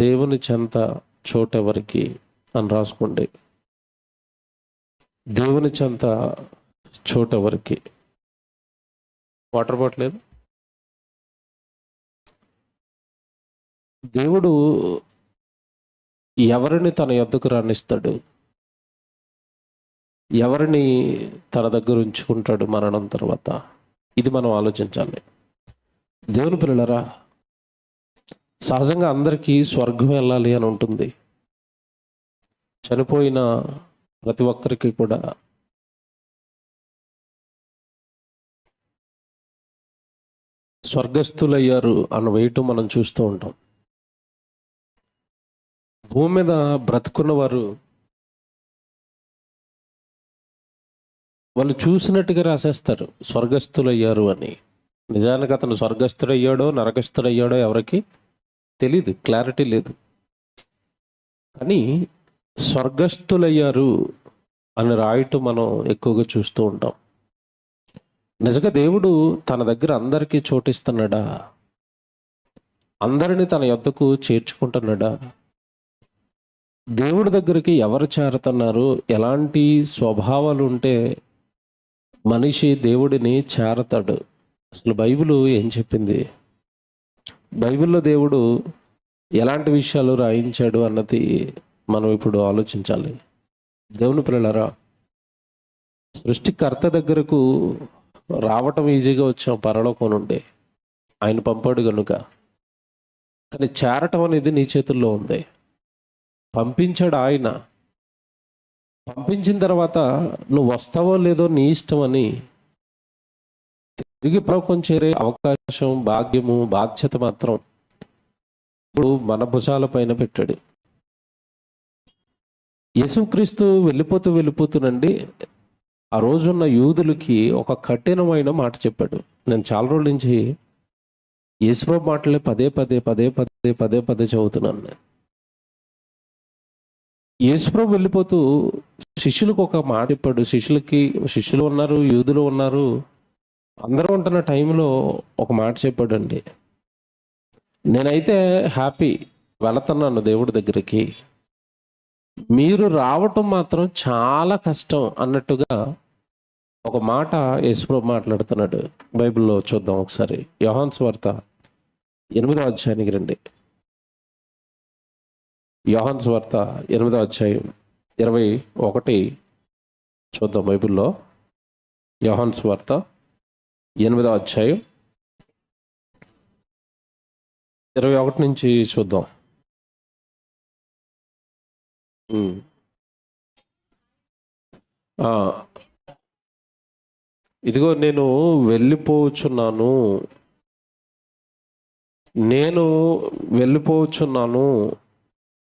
దేవుని చెంత చోటెవరికి అని రాసుకోండి. దేవుని చెంత చోటెవరికి. వాటర్ బాటిల్ లేదు. దేవుడు ఎవరిని తన యొద్దకు రానిస్తాడు, ఎవరిని తన దగ్గర ఉంచుకుంటాడు మరణం తర్వాత? ఇది మనం ఆలోచించాలి. దేవుని పిల్లలారా, సహజంగా అందరికీ స్వర్గం వెళ్ళాలి అని ఉంటుంది. చనిపోయిన ప్రతి ఒక్కరికి కూడా స్వర్గస్థులయ్యారు అన్న వేయటం మనం చూస్తూ ఉంటాం. భూమి మీద బ్రతుకున్న వారు వాళ్ళు చూసినట్టుగా రాసేస్తారు స్వర్గస్థులయ్యారు అని. నిజానికి అతను స్వర్గస్థుడయ్యాడో నరకస్థుడయ్యాడో ఎవరికి తెలీదు, క్లారిటీ లేదు. కానీ స్వర్గస్థులయ్యారు అని రాయటం మనం ఎక్కువగా చూస్తూ ఉంటాం. నిజంగా దేవుడు తన దగ్గర అందరికీ చోటిస్తున్నాడా? అందరినీ తన యొద్దకు చేర్చుకుంటున్నాడా? దేవుడి దగ్గరికి ఎవరు చేరుతున్నారు? ఎలాంటి స్వభావాలు ఉంటే మనిషి దేవుడిని చేరతాడు? అసలు బైబిల్ ఏం చెప్పింది? బైబిల్లో దేవుడు ఎలాంటి విషయాలు రాయించాడు అన్నది మనం ఇప్పుడు ఆలోచించాలి. దేవుని పిల్లలారా, సృష్టికర్త దగ్గరకు రావటం ఈజీగా వచ్చాం పరలోకం నుండి, ఆయన పంపాడు కనుక. కానీ చేరటం అనేది నీ చేతుల్లో ఉంది. పంపించాడు ఆయన. పంపించిన తర్వాత నువ్వు వస్తావో లేదో నీ ఇష్టం అని తిరిగి పరలోకం చేరే అవకాశం, భాగ్యము, బాధ్యత మాత్రం ఇప్పుడు మన భుజాల పైన పెట్టాడు. యేసుక్రీస్తు వెళ్ళిపోతూనండి ఆ రోజున్న యూదులకి ఒక కఠినమైన మాట చెప్పాడు. నేను చాలా రోజుల నుంచి యేసుప్రభు మాటలే పదే పదే చదువుతున్నాను నేను. యేసుప్రభు వెళ్ళిపోతూ శిష్యులకు ఒక మాట చెప్పాడు. శిష్యులు ఉన్నారు, యూదులు ఉన్నారు, అందరూ ఉంటున్న టైంలో ఒక మాట చెప్పాడండి. నేనైతే హ్యాపీ, వెళుతున్నాను దేవుడి దగ్గరికి, మీరు రావటం మాత్రం చాలా కష్టం అన్నట్టుగా ఒక మాట యేసుప్రభు మాట్లాడుతున్నాడు. బైబిల్లో చూద్దాం ఒకసారి. యోహాను సువార్త 8వ అధ్యాయానికి రండి. యోహాను సువార్త 8వ అధ్యాయం 21 చూద్దాం. బైబిల్లో యోహాను సువార్త 8వ అధ్యాయం 21 నుంచి చూద్దాం. ఇదిగో నేను వెళ్ళిపోచున్నాను,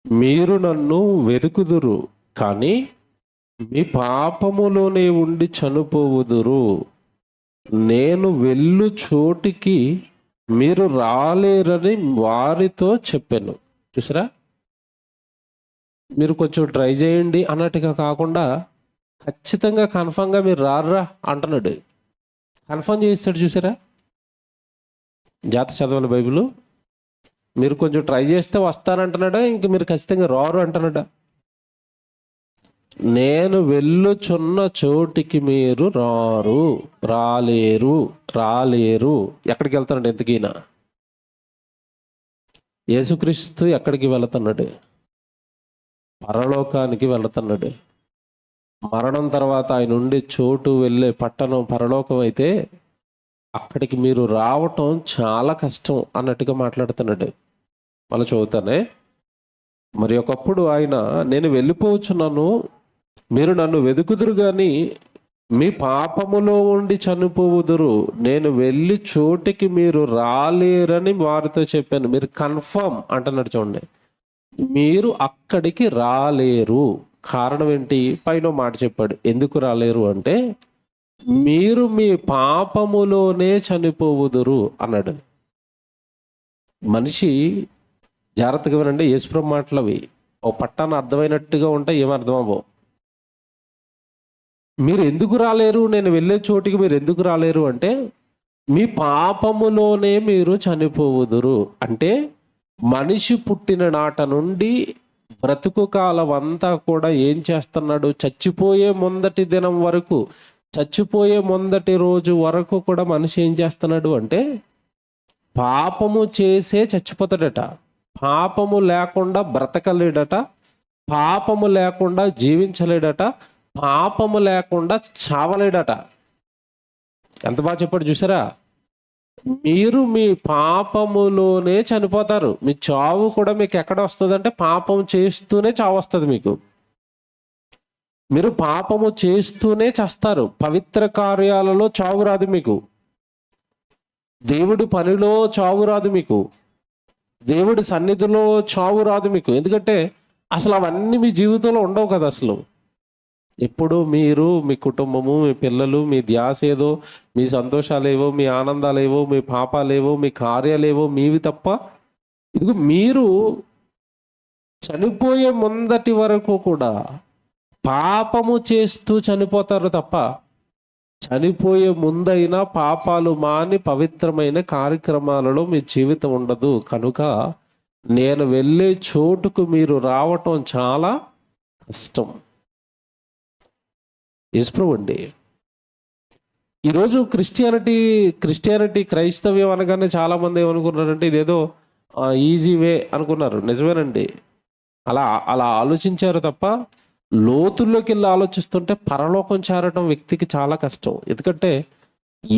మీరు నన్ను వెతుకుదురు, కానీ మీ పాపములోనే ఉండి చనిపోవుదురు. నేను వెళ్ళు చోటికి మీరు రాలేరని వారితో చెప్పాను. చూసారా, మీరు కొంచెం ట్రై చేయండి అన్నట్టుగా కాకుండా ఖచ్చితంగా కన్ఫర్మ్గా మీరు రారా అంటున్నాడు. కన్ఫర్మ్ చేస్తాడు. చూసారా, జాత చదవాలి బైబిల్. మీరు కొంచెం ట్రై చేస్తే వస్తానంటున్నాడా, ఇంక మీరు ఖచ్చితంగా రారు అంటున్నాడా? నేను వెళ్ళుచున్న చోటికి మీరు రాలేరు. ఎక్కడికి వెళ్తాడు ఎంతకీనా? యేసుక్రీస్తు ఎక్కడికి వెళుతున్నాడు? పరలోకానికి వెళుతున్నాడు. మరణం తర్వాత ఆయన ఉండే చోటు వెళ్ళే పట్టణం పరలోకం అయితే అక్కడికి మీరు రావటం చాలా కష్టం అన్నట్టుగా మాట్లాడుతున్నాడు. మళ్ళీ చదువుతానే. మరి ఒకప్పుడు ఆయన, నేను వెళ్ళిపోవచ్చున్నాను, మీరు నన్ను వెతుకుదురు కానీ మీ పాపములో ఉండి చనిపోవుదురు. నేను వెళ్ళి చోటికి మీరు రాలేరని వారితో చెప్పాను. మీరు కన్ఫర్మ్ అంటున్నాడు. చూడండి, మీరు అక్కడికి రాలేరు. కారణం ఏంటి? పైన మాట చెప్పాడు. ఎందుకు రాలేరు అంటే, మీరు మీ పాపములోనే చనిపోవుదురు అన్నాడు. మనిషి జాగ్రత్తగా వినండి. యేసుప్రభు మాటలు అవి ఓ పట్టాన అర్థమైనట్టుగా ఉంటాయి, ఏమర్థం అవ్వవు. మీరు ఎందుకు రాలేరు, నేను వెళ్ళే చోటికి మీరు ఎందుకు రాలేరు అంటే, మీ పాపములోనే మీరు చనిపోవుదురు. అంటే మనిషి పుట్టిన నాట నుండి బ్రతుకు కాలం అంతా కూడా ఏం చేస్తున్నాడు? చచ్చిపోయే ముందటి దినం వరకు, చచ్చిపోయే ముందటి రోజు వరకు కూడా మనిషి ఏం చేస్తున్నాడు అంటే పాపము చేసే చచ్చిపోతాడట. పాపము లేకుండా బ్రతకలేడట, పాపము లేకుండా జీవించలేడట, పాపము లేకుండా చావలేడట. ఎంత బాగా చెప్పాడు చూసారా? మీరు మీ పాపములోనే చనిపోతారు. మీ చావు కూడా మీకు ఎక్కడ వస్తుంది అంటే పాపం చేస్తూనే చావు వస్తుంది మీకు. మీరు పాపము చేస్తూనే చేస్తారు. పవిత్ర కార్యాలలో చావు రాదు మీకు, దేవుడి పనిలో చావు రాదు మీకు, దేవుడి సన్నిధిలో చావు రాదు మీకు. ఎందుకంటే అసలు అవన్నీ మీ జీవితంలో ఉండవు కదా. అసలు ఎప్పుడు మీరు, మీ కుటుంబము, మీ పిల్లలు, మీ ధ్యాస ఏదో, మీ సంతోషాలేవో, మీ ఆనందాలేవో, మీ పాపాలేవో, మీ కార్యాలేవో మీవి తప్ప. ఇదిగో మీరు చనిపోయే ముందటి వరకు కూడా పాపము చేస్తూ చనిపోతారు తప్ప చనిపోయే ముందైనా పాపాలు మాని పవిత్రమైన కార్యక్రమాలలో మీ జీవితం ఉండదు. కనుక నేను వెళ్ళే చోటుకు మీరు రావటం చాలా కష్టం. యేసుప్రభు అండి. ఈరోజు క్రిస్టియానిటీ క్రైస్తవ్యం అనగానే చాలామంది ఏమనుకున్నారంటే ఇదేదో ఈజీ వే అనుకున్నారు. నిజమేనండి, అలా ఆలోచించారు తప్ప లోతుల్లోకి వెళ్ళి ఆలోచిస్తుంటే పరలోకం చేరటం వ్యక్తికి చాలా కష్టం. ఎందుకంటే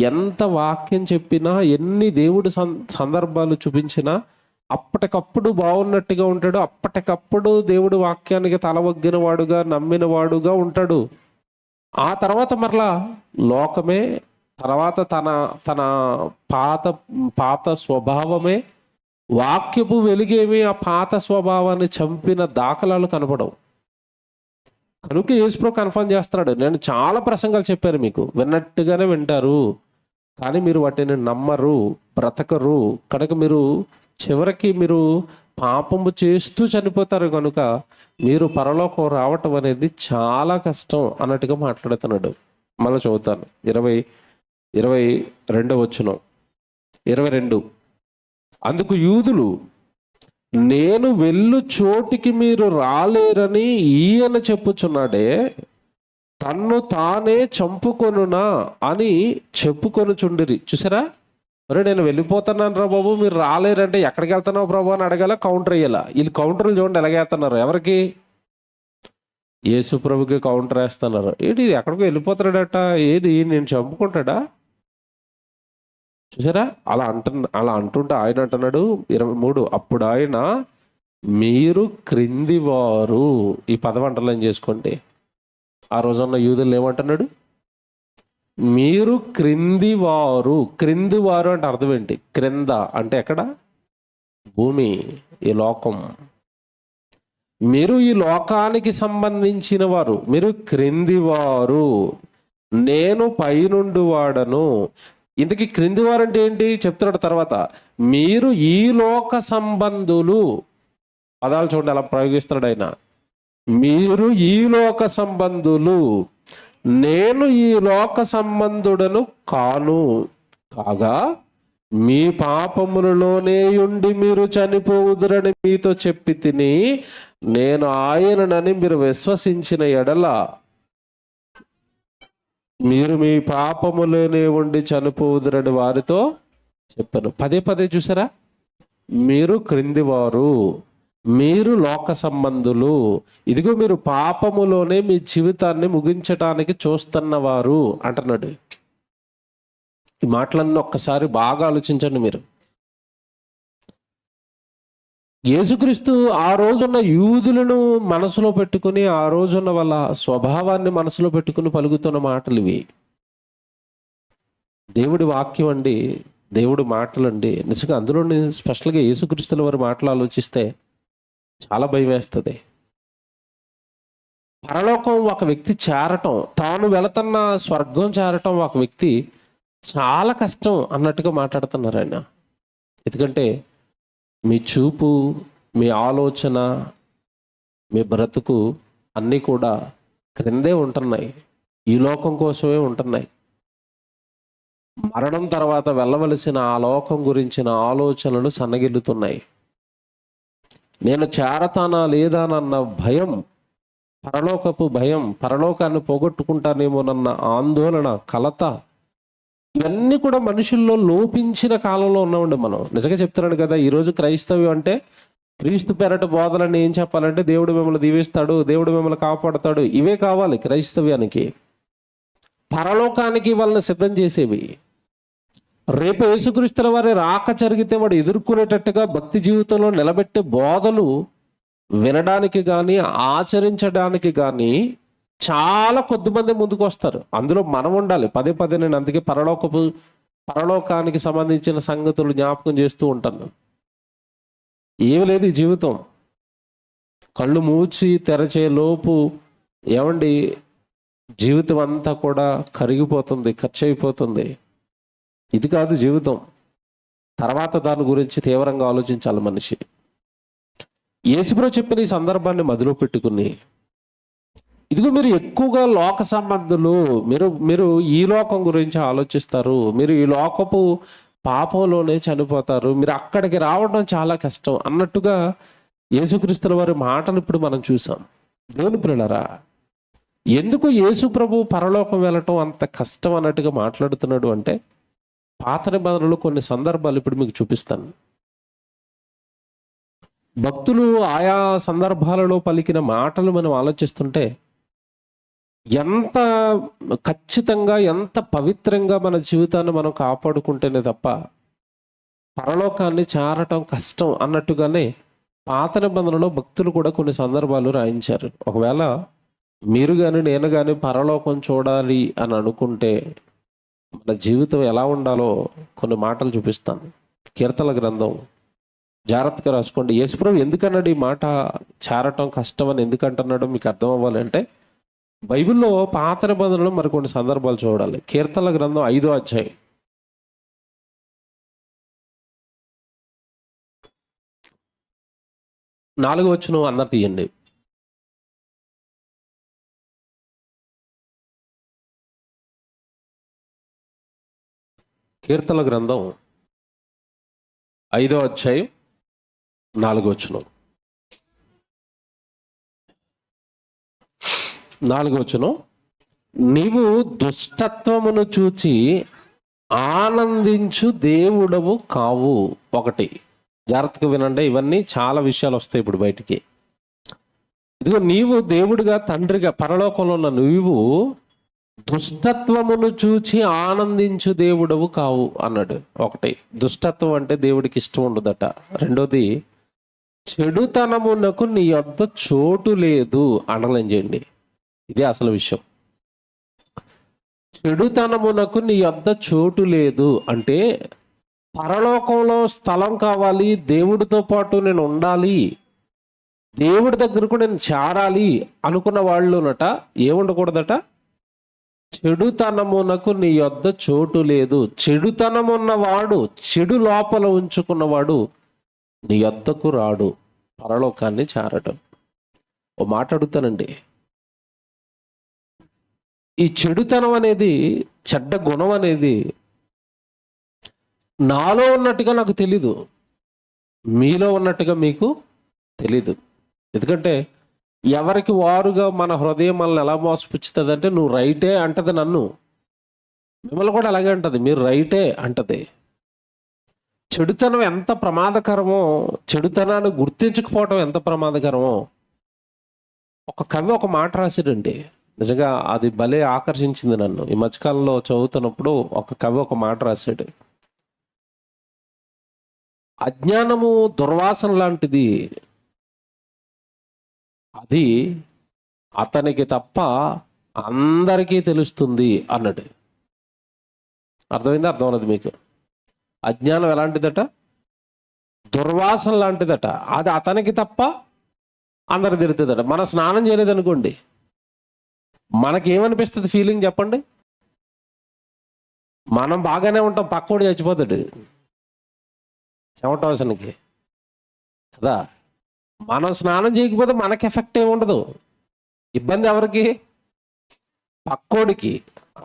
ఎంత వాక్యం చెప్పినా, ఎన్ని దేవుడి సందర్భాలు చూపించినా అప్పటికప్పుడు బాగున్నట్టుగా ఉంటాడు, అప్పటికప్పుడు దేవుడి వాక్యానికి తలవగ్గిన వాడుగా, నమ్మిన వాడుగా ఉంటాడు. ఆ తర్వాత మరలా లోకమే, తర్వాత తన పాత స్వభావమే, వాక్యపు వెలుగేమి ఆ పాత స్వభావాన్ని చంపిన దాఖలాలు కనపడవు. కనుక యేసుప్రభు కన్ఫర్మ్ చేస్తున్నాడు. నేను చాలా ప్రసంగాలు చెప్పాను మీకు, విన్నట్టుగానే వింటారు కానీ మీరు వాటిని నమ్మరు, బ్రతకరు. కనుక మీరు చివరికి మీరు పాపము చేస్తూ చనిపోతారు. కనుక మీరు పరలోకం రావటం అనేది చాలా కష్టం అన్నట్టుగా మాట్లాడుతున్నాడు. మళ్ళీ చదువుతాను. 22 వచనం. 22. అందుకు యూదులు, నేను వెళ్ళు చోటికి మీరు రాలేరని ఈయన చెప్పుచున్నాడే, తన్ను తానే చంపుకొనునా అని చెప్పుకొనుచుండిరి. చూసారా? అరే నేను వెళ్ళిపోతున్నాను రా బాబు, మీరు రాలేరంటే ఎక్కడికి వెళ్తున్నావు ప్రభు అని అడగాల, కౌంటర్ వేయాల. వీళ్ళు కౌంటర్లు చూడండి ఎలాగేస్తున్నారు. ఎవరికి? యేసు ప్రభుకి కౌంటర్ వేస్తున్నారు. ఏంటి ఎక్కడికో వెళ్ళిపోతాడట, ఏది నేను చంపుకుంటాడా? చూసారా? అలా అంటుంటే ఆయన అంటున్నాడు 23. అప్పుడు ఆయన, మీరు క్రిందివారు. ఈ పదం అంటర్లైన్ చేసుకోండి. ఆ రోజున్న యూదులు ఏమంటున్నాడు? మీరు క్రిందివారు. క్రిందివారు అంటే అర్థం ఏంటి? క్రింద అంటే ఎక్కడ? భూమి, ఈ లోకం. మీరు ఈ లోకానికి సంబంధించిన వారు, మీరు క్రిందివారు, నేను పైనుండి వాడను. ఇంతకీ క్రిందివారు అంటే ఏంటి చెప్తున్నాడు తర్వాత. మీరు ఈ లోక సంబంధులు. పదాలు చూడండి అలా ప్రయోగిస్తున్నాడు ఆయన. మీరు ఈ లోక సంబంధులు, నేను ఈ లోక సంబంధుడను కాను, కాగా మీ పాపములలోనే ఉండి మీరు చనిపోవుదురని మీతో చెప్పి తిని, నేను ఆయననని మీరు విశ్వసించిన ఎడల మీరు మీ పాపములోనే ఉండి చనిపోవుదురని వారితో చెప్పాను. పదే చూసారా? మీరు క్రిందివారు, మీరు లోక సంబంధులు, ఇదిగో మీరు పాపములోనే మీ జీవితాన్ని ముగించటానికి చూస్తున్నవారు అంటున్నాడు. ఈ మాటలన్నీ ఒక్కసారి బాగా ఆలోచించండి మీరు. యేసుక్రీస్తు ఆ రోజున్న యూదులను మనసులో పెట్టుకుని, ఆ రోజున్న వాళ్ళ స్వభావాన్ని మనసులో పెట్టుకుని పలుకుతున్న మాటలు ఇవి. దేవుడి వాక్యం అండి, దేవుడి మాటలండి. నిజంగా అందులోని స్పెషల్గా యేసుక్రీస్తుల వారి మాటలు ఆలోచిస్తే చాలా భయం వేస్తుంది. పరలోకం ఒక వ్యక్తి చేరటం, తాను వెళుతున్న స్వర్గం చేరటం ఒక వ్యక్తి చాలా కష్టం అన్నట్టుగా మాట్లాడుతున్నారు ఆయన. ఎందుకంటే మీ చూపు, మీ ఆలోచన, మీ బ్రతుకు అన్నీ కూడా క్రిందే ఉంటున్నాయి, ఈ లోకం కోసమే ఉంటున్నాయి. మరణం తర్వాత వెళ్ళవలసిన ఆ లోకం గురించిన ఆలోచనలు సన్నగిల్లుతున్నాయి. నేను చేరతానా లేదానన్న భయం, పరలోకపు భయం, పరలోకాన్ని పోగొట్టుకుంటానేమోనన్న ఆందోళన, కలత, ఇవన్నీ కూడా మనుషుల్లో లోపించిన కాలంలో ఉన్నామండి మనం. నిజంగా చెప్తున్నాడు కదా, ఈరోజు క్రైస్తవ్యం అంటే క్రీస్తు పెరట బోధనని ఏం చెప్పాలంటే దేవుడు మిమ్మల్ని దీవిస్తాడు, దేవుడు మిమ్మల్ని కాపాడుతాడు, ఇవే కావాలి క్రైస్తవ్యానికి. పరలోకానికి వాళ్ళని సిద్ధం చేసేవి. రేపు యేసుక్రీస్తుల వారి రాక జరిగితే వాడు ఎదుర్కొనేటట్టుగా భక్తి జీవితంలో నిలబెట్టే బోధలు వినడానికి కానీ ఆచరించడానికి కానీ చాలా కొద్దిమంది ముందుకు వస్తారు. అందులో మనం ఉండాలి. పదే పదే నేను అందుకే పరలోకానికి సంబంధించిన సంగతులు జ్ఞాపకం చేస్తూ ఉంటాను. ఏమి లేదు ఈ జీవితం. కళ్ళు మూచి తెరచే లోపు ఏమండి జీవితం అంతా కూడా కరిగిపోతుంది, ఖర్చు అయిపోతుంది. ఇది కాదు జీవితం. తర్వాత దాని గురించి తీవ్రంగా ఆలోచించాలి మనిషి. యేసుప్రభు చెప్పిన ఈ సందర్భాన్ని మదిలో పెట్టుకుని, ఇదిగో మీరు ఎక్కువగా లోక సంబంధులు, మీరు ఈ లోకం గురించి ఆలోచిస్తారు, మీరు ఈ లోకపు పాపంలోనే చనిపోతారు, మీరు అక్కడికి రావడం చాలా కష్టం అన్నట్టుగా యేసుక్రీస్తుల వారి మాటలు ఇప్పుడు మనం చూసాం. దేవుని ప్రియులారా, ఎందుకు యేసు ప్రభు పరలోకం వెళ్ళటం అంత కష్టం అన్నట్టుగా మాట్లాడుతున్నాడు అంటే, పాత నిబంధనలో కొన్ని సందర్భాలు ఇప్పుడు మీకు చూపిస్తాను. భక్తులు ఆయా సందర్భాలలో పలికిన మాటలు మనం ఆలోచిస్తుంటే ఎంత ఖచ్చితంగా, ఎంత పవిత్రంగా మన జీవితాన్ని మనం కాపాడుకుంటేనే తప్ప పరలోకాన్ని చేరటం కష్టం అన్నట్టుగానే పాత నిబంధనలో భక్తులు కూడా కొన్ని సందర్భాలు రాయించారు. ఒకవేళ మీరు కానీ నేను కానీ పరలోకం చూడాలి అని అనుకుంటే మన జీవితం ఎలా ఉండాలో కొన్ని మాటలు చూపిస్తాను. కీర్తనల గ్రంథం జాగ్రత్తగా రాసుకోండి. యేసుప్రభు ఎందుకన్నాడు ఈ మాట, చేరటం కష్టం అని ఎందుకంటున్నాడో మీకు అర్థం అవ్వాలంటే బైబిల్లో పాత నిబంధనలో మరికొన్ని సందర్భాలు చూడాలి. కీర్తనల గ్రంథం 5వ అధ్యాయం 4వ వచనం అందరు తీయండి. కీర్తనల గ్రంథం 5వ అధ్యాయం 4వ వచనం. 4వ వచనం, నీవు దుష్టత్వమును చూచి ఆనందించు దేవుడవు కావు. ఒకటి జాగ్రత్తగా వినండి, ఇవన్నీ చాలా విషయాలు వస్తాయి ఇప్పుడు బయటికి. ఇదిగో నీవు దేవుడిగా, తండ్రిగా, పరలోకంలో ఉన్న నీవు దుష్టత్వమును చూచి ఆనందించు దేవుడవు కావు అన్నాడు. ఒకటి, దుష్టత్వం అంటే దేవుడికి ఇష్టం ఉండదట. రెండోది, చెడుతనమునకు నీ యొద్ద చోటు లేదు. అండర్లైన్ చేయండి, ఇదే అసలు విషయం. చెడుతనమునకు నీ యొద్ద చోటు లేదు అంటే పరలోకంలో స్థలం కావాలి, దేవుడితో పాటు నేను ఉండాలి, దేవుడి దగ్గరకు నేను చేరాలి అనుకున్న వాళ్ళునట ఏముండకూడదట, చెడుతనమునకు నీ యొద్ద చోటు లేదు. చెడుతనమున్నవాడు, చెడు లోపల ఉంచుకున్నవాడు నీ యొద్దకు రాడు పరలోకాన్ని చేరటం. ఓ మాట అడుగుతానండి, ఈ చెడుతనం అనేది, చెడ్డ గుణం అనేది నాలో ఉన్నట్టుగా నాకు తెలీదు, మీలో ఉన్నట్టుగా మీకు తెలీదు. ఎందుకంటే ఎవరికి వారుగా మన హృదయం మనల్ని ఎలా మోసపుచ్చుతుంది అంటే, నువ్వు రైటే అంటది నన్ను, మిమ్మల్ని కూడా అలాగే అంటది, మీరు రైటే అంటది. చెడుతనం ఎంత ప్రమాదకరమో, చెడుతనాన్ని గుర్తించకపోవటం ఎంత ప్రమాదకరమో ఒక కవి ఒక మాట రాశాడండి. నిజంగా అది భలే ఆకర్షించింది నన్ను. ఈ మధ్యకాలంలో చదువుతున్నప్పుడు ఒక కవి ఒక మాట రాశాడు, అజ్ఞానము దుర్వాసన లాంటిది, అది అతనికి తప్ప అందరికీ తెలుస్తుంది అన్నాడు. అర్థమైందా? అర్థం అన్నది మీకు? అజ్ఞానం ఎలాంటిదట? దుర్వాసన లాంటిదట. అది అతనికి తప్ప అందరికి తెలుస్తుందట. మనం స్నానం చేయలేదనుకోండి, మనకేమనిపిస్తుంది ఫీలింగ్ చెప్పండి? మనం బాగానే ఉంటాం, పక్కోడు చచ్చిపోతాడు చెమట వాసనకి కదా. మనం స్నానం చేయకపోతే మనకి ఎఫెక్ట్ ఏమి ఉండదు, ఇబ్బంది ఎవరికి? పక్కోడికి.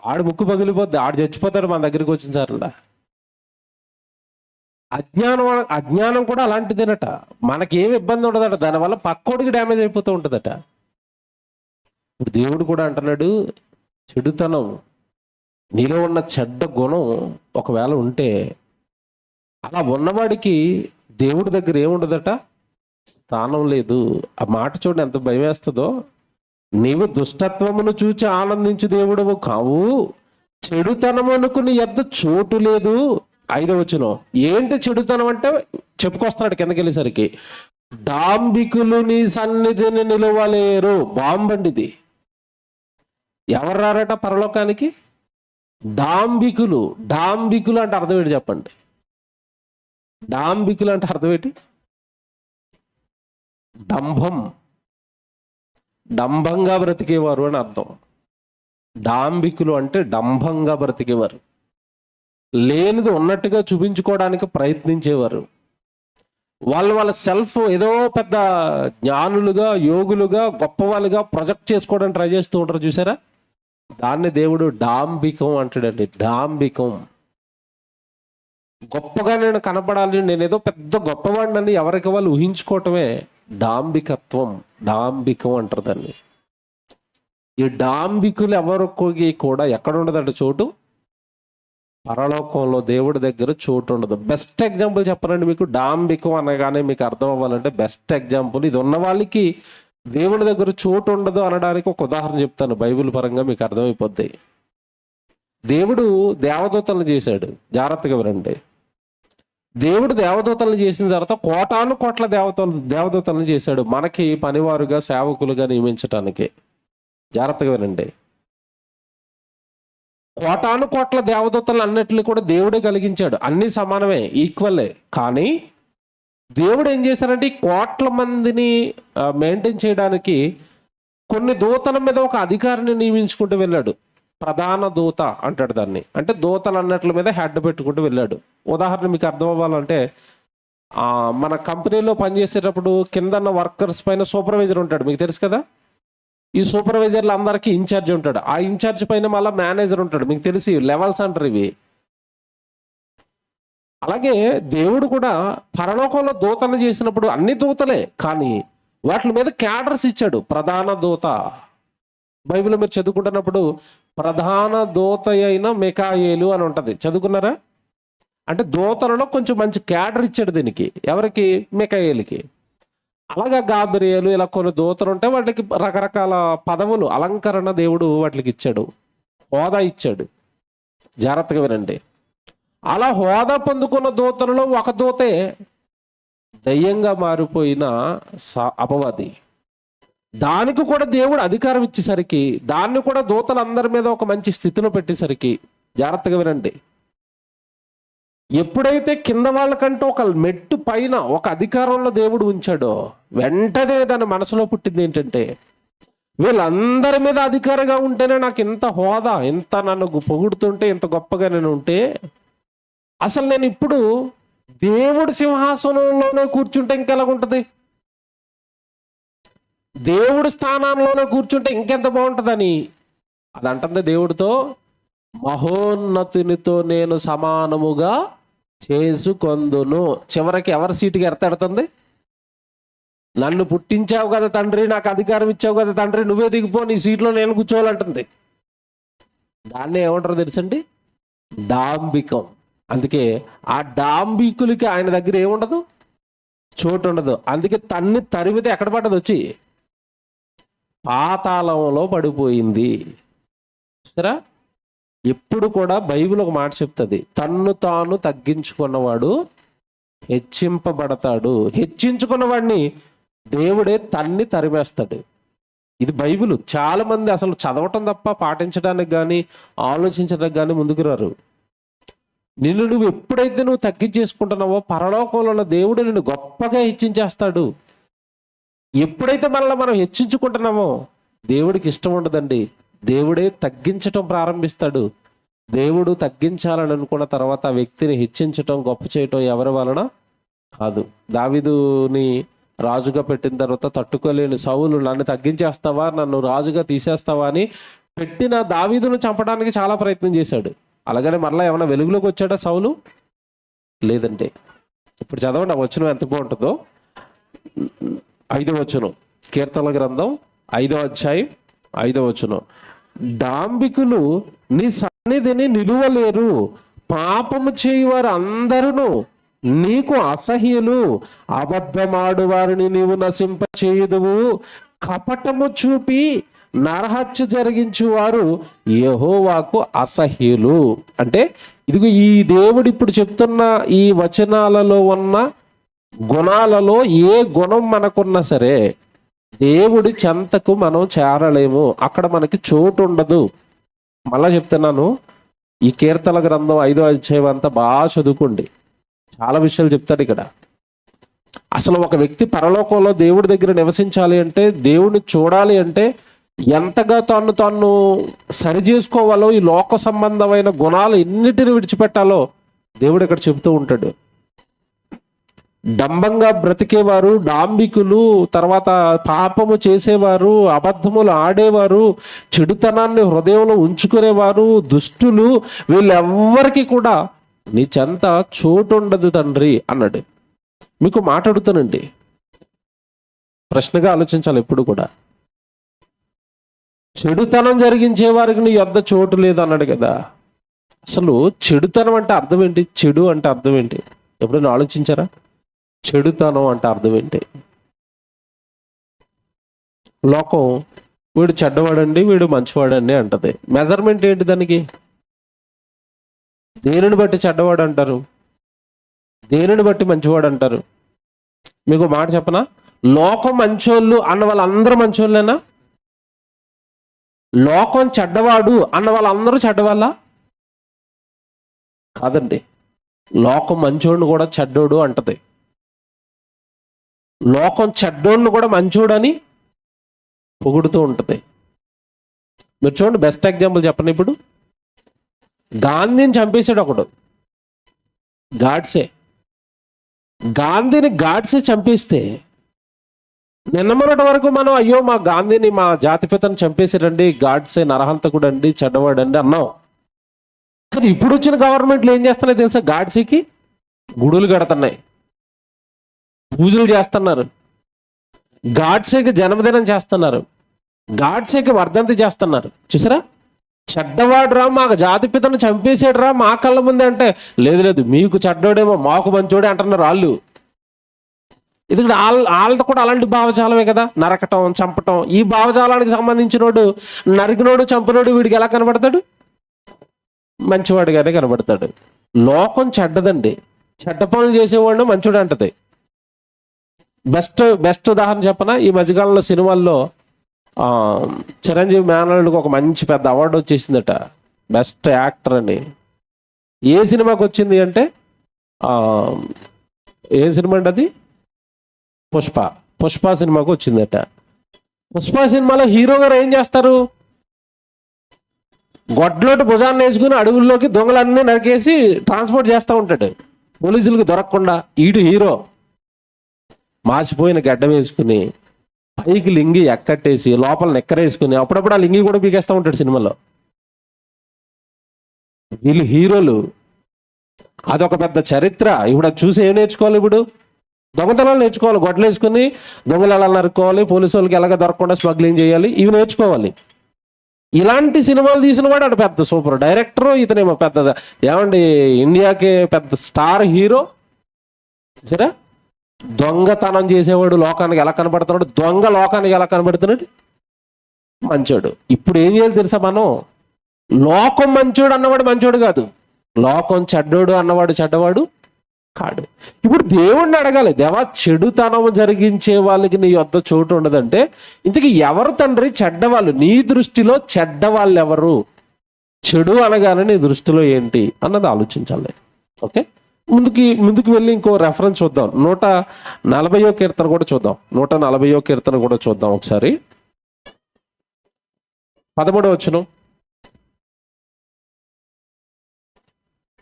ఆడు ముక్కు పగిలిపోద్ది, ఆడు చచ్చిపోతాడు మన దగ్గరికి వచ్చిన సార్లా. అజ్ఞానం కూడా అలాంటిదేనట. మనకేమి ఇబ్బంది ఉండదట, దానివల్ల పక్కోడికి డ్యామేజ్ అయిపోతూ ఉంటుందట. ఇప్పుడు దేవుడు కూడా అంటున్నాడు, చెడుతనం, నీలో ఉన్న చెడ్డ గుణం ఒకవేళ ఉంటే అలా ఉన్నవాడికి దేవుడి దగ్గర ఏముండదట, స్థానం లేదు. ఆ మాట చూడండి ఎంత భయం వేస్తుందో. నీవు దుష్టత్వమును చూచి ఆనందించు దేవుడవు కావు, చెడుతనమునకు నీ యొద్ద చోటు లేదు. 5వ వచనం ఏంటి చెడుతనం అంటే చెప్పుకొస్తున్నాడు కిందకి వెళ్ళేసరికి, డాంబికులు నీ సన్నిధిని నిలవలేరు. బాంబండిది. ఎవరు రారట పరలోకానికి? డాంబికులు. డాంబికులు అంటే అర్థం ఏంటి చెప్పండి? డాంబికులు అంటే అర్థం ఏంటి? డంభం, డంభంగా బ్రతికేవారు అని అర్థం. డాంబికులు అంటే డంభంగా బ్రతికేవారు, లేనిది ఉన్నట్టుగా చూపించుకోవడానికి ప్రయత్నించేవారు. వాళ్ళ సెల్ఫ్ ఏదో పెద్ద జ్ఞానులుగా, యోగులుగా, గొప్పవాళ్ళుగా ప్రొజెక్ట్ చేసుకోవడానికి ట్రై చేస్తూ ఉంటారు చూసారా? దాన్ని దేవుడు డాంబికం అంటాడండి. డాంబికం. గొప్పగా నేను కనపడాలి, నేను ఏదో పెద్ద గొప్పవాడిని ఎవరికి వాళ్ళు ఊహించుకోవటమే డాంబికత్వం, డాంబికం అంటారు దాన్ని. ఈ డాంబికులు ఎవరికి కూడా ఎక్కడ ఉండదంటే చోటు, పరలోకంలో దేవుడి దగ్గర చోటు ఉండదు. బెస్ట్ ఎగ్జాంపుల్ చెప్పనండి మీకు, డాంబికం అనగానే మీకు అర్థం అవ్వాలంటే బెస్ట్ ఎగ్జాంపుల్ ఇది. ఉన్న వాళ్ళకి దేవుడి దగ్గర చోటు ఉండదు అనడానికి ఒక ఉదాహరణ చెప్తాను, బైబిల్ పరంగా మీకు అర్థమైపోద్ది. దేవుడు దేవదూతలను చేశాడు, జాగ్రత్తగా వినండి. దేవుడు దేవదూతలను చేసిన తర్వాత కోటాను కోట్ల దేవదూతలను చేశాడు మనకి పనివారుగా, సేవకులుగా నియమించటానికి. జాగ్రత్తగా వినండి. కోటాను కోట్ల దేవదూతలు అన్నిటిని కూడా దేవుడే కలిగించాడు, అన్ని సమానమే, ఈక్వల్లే. కానీ దేవుడు ఏం చేశారంటే ఈ కోట్ల మందిని మెయింటైన్ చేయడానికి కొన్ని దూతల మీద ఒక అధికారిని నియమించుకుంటూ వెళ్ళాడు. ప్రధాన దూత అంటాడు దాన్ని. అంటే దూతలు అన్నట్ల మీద హెడ్ పెట్టుకుంటూ వెళ్ళాడు. ఉదాహరణ మీకు అర్థం అవ్వాలంటే, మన కంపెనీలో పనిచేసేటప్పుడు కిందన్న వర్కర్స్ పైన సూపర్వైజర్ ఉంటాడు, మీకు తెలుసు కదా. ఈ సూపర్వైజర్లు అందరికీ ఇన్ఛార్జ్ ఉంటాడు. ఆ ఇన్ఛార్జ్ పైన మళ్ళీ మేనేజర్ ఉంటాడు, మీకు తెలిసి లెవెల్స్ అంటారు ఇవి. అలాగే దేవుడు కూడా పరలోకంలో దూతలు చేసినప్పుడు అన్ని దూతలే, కానీ వాటి మీద క్యాడర్స్ ఇచ్చాడు. ప్రధాన దూత, బైబిల్ మీరు చదువుకుంటున్నప్పుడు ప్రధాన దూత అయిన మికాయేలు అని ఉంటది, చదువుకున్నారా? అంటే దూతలలో కొంచెం మంచి క్యాడర్ ఇచ్చాడు దీనికి. ఎవరికి? మికాయేలుకి. అలాగా గాబ్రియేలు, ఇలా కొన్ని దూతలు ఉంటే వాటికి రకరకాల పదవులు, అలంకరణ దేవుడు వాటికి ఇచ్చాడు, హోదా ఇచ్చాడు. జాగ్రత్తగా వినండి. అలా హోదా పొందుకున్న దూతలలో ఒక దూతే దయ్యంగా మారిపోయిన అపవాది. దానికి కూడా దేవుడు అధికారం ఇచ్చేసరికి, దాన్ని కూడా దూతలందరి మీద ఒక మంచి స్థితిలో పెట్టేసరికి, జాగ్రత్తగా వినండి, ఎప్పుడైతే కింద వాళ్ళకంటే ఒక మెట్టు పైన ఒక అధికారంలో దేవుడు ఉంచాడో వెంటనే దాని మనసులో పుట్టింది ఏంటంటే, వీళ్ళందరి మీద అధికారిగా ఉంటేనే నాకు ఇంత హోదా, ఇంత నన్ను పొగుడుతుంటే, ఇంత గొప్పగా నేను ఉంటే, అసలు నేను ఇప్పుడు దేవుడి సింహాసనంలోనే కూర్చుంటే ఇంకెలాగుంటది, దేవుడి స్థానంలోనే కూర్చుంటే ఇంకెంత బాగుంటుందని అది అంటుంది దేవుడితో, మహోన్నతునితో నేను సమానముగా చేసుకొందును. చివరికి ఎవరి సీటుకి ఎడతాడుతుంది? నన్ను పుట్టించావు కదా తండ్రి, నాకు అధికారం ఇచ్చావు కదా తండ్రి, నువ్వే దిగిపో, నీ సీట్లో నేను కూర్చోవాలంటుంది. దాన్ని ఏమంటారు తెలుసండి? డాంబికం. అందుకే ఆ డాంబికులకి ఆయన దగ్గర ఏముండదు, చోటు ఉండదు. అందుకే తన్ని తరిమితే ఎక్కడ పడ్డది? వచ్చి పాతాళంలో పడిపోయింది. సరే, ఎప్పుడు కూడా బైబిల్ ఒక మాట చెప్తుంది, తన్ను తాను తగ్గించుకున్నవాడు హెచ్చింపబడతాడు. హెచ్చించుకున్నవాడిని దేవుడే తన్ని తరిమేస్తాడు. ఇది బైబిల్. చాలా మంది అసలు చదవటం తప్ప పాటించడానికి కానీ ఆలోచించడానికి కానీ ముందుకు రారు. నువ్వు ఎప్పుడైతే నువ్వు తగ్గించేసుకుంటున్నావో పరలోకంలో ఉన్న దేవుడు నిన్ను గొప్పగా హెచ్చించేస్తాడు. ఎప్పుడైతే మనం హెచ్చించుకుంటున్నామో దేవుడికి ఇష్టం ఉండదండి, దేవుడే తగ్గించటం ప్రారంభిస్తాడు. దేవుడు తగ్గించాలని అనుకున్న తర్వాత ఆ వ్యక్తిని హెచ్చించటం, గొప్ప చేయటం ఎవరి వలన కాదు. దావీదుని రాజుగా పెట్టిన తర్వాత తట్టుకోలేని సౌలు, నన్ను తగ్గించేస్తావా, నన్ను రాజుగా తీసేస్తావా అని పెట్టిన దావీదును చంపడానికి చాలా ప్రయత్నం చేశాడు. అలాగనే మరలా ఏమైనా వెలుగులోకి వచ్చాడా సౌలు? లేదండి. ఇప్పుడు చదవండి, ఆ వచనం ఎంత బాగుంటుందో. 5వ వచనం, కీర్తనల గ్రంథం 5వ అధ్యాయం 5వ వచనం. డాంబికులు నీ సన్నిధిని నిలువలేరు, పాపము చేయువారు అందరూ నీకు అసహ్యులు, అబద్ధమాడు వారిని నీవు నశింపచేయుదువు, కపటము చూపి నరహత్య జరిగించు వారు యెహోవాకు అసహ్యులు. అంటే ఇదిగో ఈ దేవుడు ఇప్పుడు చెప్తున్న ఈ వచనాలలో ఉన్న గుణాలలో ఏ గుణం మనకున్నా సరే దేవుడి చెంతకు మనం చేరలేము, అక్కడ మనకి చోటు ఉండదు. మళ్ళా చెప్తున్నాను, ఈ కీర్తన గ్రంథం 5వ అధ్యాయం అంతా బాగా చదువుకోండి, చాలా విషయాలు చెప్తాడు ఇక్కడ. అసలు ఒక వ్యక్తి పరలోకంలో దేవుడి దగ్గర నివసించాలి అంటే, దేవుడిని చూడాలి అంటే ఎంతగా తాను సరి చేసుకోవాలో, ఈ లోక సంబంధమైన గుణాలు ఎన్నిటిని విడిచిపెట్టాలో దేవుడు ఇక్కడ చెబుతూ ఉంటాడు. డంబంగా బ్రతికేవారు, డాంబికులు, తర్వాత పాపము చేసేవారు, అబద్ధములు ఆడేవారు, చెడుతనాన్ని హృదయంలో ఉంచుకునేవారు, దుష్టులు, వీళ్ళెవ్వరికి కూడా నీ చెంత చోటు ఉండదు తండ్రి అన్నాడు. మీకు మాట్లాడుతానండి, ప్రశ్నగా ఆలోచించాలి ఎప్పుడు కూడా. చెడుతనం జరిగించే వారికి నీ యొద్ద చోటు లేదు అన్నాడు కదా. అసలు చెడుతనం అంటే అర్థం ఏంటి? చెడు అంటే అర్థం ఏంటి? ఎప్పుడైనా ఆలోచించారా? చెడుతనం అంటే అర్థం ఏంటి? లోకం వీడు చెడ్డవాడండి, వీడు మంచివాడండి అంటది. మెజర్మెంట్ ఏంటి దానికి? దేనిని బట్టి చెడ్డవాడు అంటారు, దేనిని బట్టి మంచివాడు అంటారు? మీకు మాట చెప్పనా, లోకం మంచోళ్ళు అన్న వాళ్ళందరూ మంచోళ్ళేనా? లోకం చెడ్డవాడు అన్న వాళ్ళందరూ చెడ్డవాళ్ళ? కాదండి. లోకం మంచోడిని కూడా చెడ్డోడు అంటది, లోకం చెడ్డోడిని కూడా మంచోడని పొగుడుతూ ఉంటుంది. మీరు చూడండి, బెస్ట్ ఎగ్జాంపుల్ చెప్పండి. ఇప్పుడు గాంధీని చంపేశాడు ఒకడు, గాడ్సే. గాంధీని గాడ్సే చంపేస్తే నిన్న మొన్నటి వరకు మనం అయ్యో మా గాంధీని, మా జాతిపితను చంపేశారండి, గాడ్సే నరహంతకుడు అండి, చెడ్డవాడండి అన్నాం. కానీ ఇప్పుడు వచ్చిన గవర్నమెంట్లు ఏం చేస్తున్నాయి తెలుసా? గాడ్సేకి గుడులు కడుతున్నాయి, పూజలు చేస్తున్నారు, గాడ్సేకి జన్మదినం చేస్తున్నారు, గాడ్సేకి వర్ధంతి చేస్తున్నారు. చూసారా? చెడ్డవాడు రా, మాకు జాతిపితను చంపేశాడు రా మా కళ్ళ ముందే అంటే, లేదు లేదు మీకు చెడ్డోడేమో మాకు మంచోడే అంటున్నారు వాళ్ళు. ఎందుకంటే వాళ్ళతో కూడా అలాంటి భావజాలమే కదా, నరకటం, చంపటం. ఈ భావజాలానికి సంబంధించినోడు, నరికినోడు, చంపినోడు వీడికి ఎలా కనబడతాడు? మంచివాడిగానే కనబడతాడు. లోకం చెడ్డదండి, చెడ్డ పనులు చేసేవాడు మంచోడు అంటది. బెస్ట్ ఉదాహరణ చెప్పనా? ఈ మధ్యకాలంలో సినిమాల్లో చిరంజీవి మేనల్లుడికి ఒక మంచి పెద్ద అవార్డు వచ్చేసిందట, బెస్ట్ యాక్టర్ అని. ఏ సినిమాకి వచ్చింది అంటే, ఏ సినిమా అండి అది? పుష్ప సినిమాకు వచ్చిందట. పుష్ప సినిమాలో హీరో గారు ఏం చేస్తారు? గొడ్లోటి భుజాన్ని వేసుకుని అడవుల్లోకి దొంగలన్నీ నరికేసి ట్రాన్స్పోర్ట్ చేస్తూ ఉంటాడు, పోలీసులకు దొరకకుండా. ఈడు హీరో మాసిపోయిన గడ్డ వేసుకుని, పైకి లింగి ఎక్కట్టేసి, లోపల నెక్కరేసుకుని, అప్పుడప్పుడు ఆ లింగి కూడా పీకేస్తూ ఉంటాడు సినిమాలో. వీళ్ళు హీరోలు. అదొక పెద్ద చరిత్ర. ఇప్పుడు అది చూసి ఏం నేర్చుకోవాలి? ఇప్పుడు దొంగతనాలు నేర్చుకోవాలి, గొడ్డలు వేసుకుని దొంగలు ఎలా నరుక్కోవాలి, పోలీసు వాళ్ళకి ఎలాగ దొరకకుండా స్మగ్లింగ్ చేయాలి, ఇవి నేర్చుకోవాలి. ఇలాంటి సినిమాలు తీసిన వాడు అటు పెద్ద సూపర్ డైరెక్టరు, ఇతనేమో పెద్ద ఏమండి ఇండియాకి పెద్ద స్టార్ హీరో. సరే, దొంగతనం చేసేవాడు లోకానికి ఎలా కనబడుతున్నాడు, దొంగ లోకానికి ఎలా కనబడుతున్నాడు? మంచోడు. ఇప్పుడు ఏం చేయాలి తెలుసా? మనం లోకం మంచోడు అన్నవాడు మంచోడు కాదు, లోకం చెడ్డోడు అన్నవాడు చెడ్డవాడు కాడు. ఇప్పుడు దేవుణ్ణి అడగాలి, దేవా చెడుతనం జరిగించే వాళ్ళకి నీ యొద్ద చోటు ఉండదంటే ఇంతకీ ఎవరు తండ్రి చెడ్డవాళ్ళు? నీ దృష్టిలో చెడ్డవాళ్ళు ఎవరు? చెడు అనగానే నీ దృష్టిలో ఏంటి అన్నది ఆలోచించాలి. ఓకే, ముందుకు వెళ్ళి ఇంకో రెఫరెన్స్ చూద్దాం. 140వ కీర్తన కూడా చూద్దాం. 140వ కీర్తన కూడా చూద్దాం ఒకసారి. 13వ వచనం,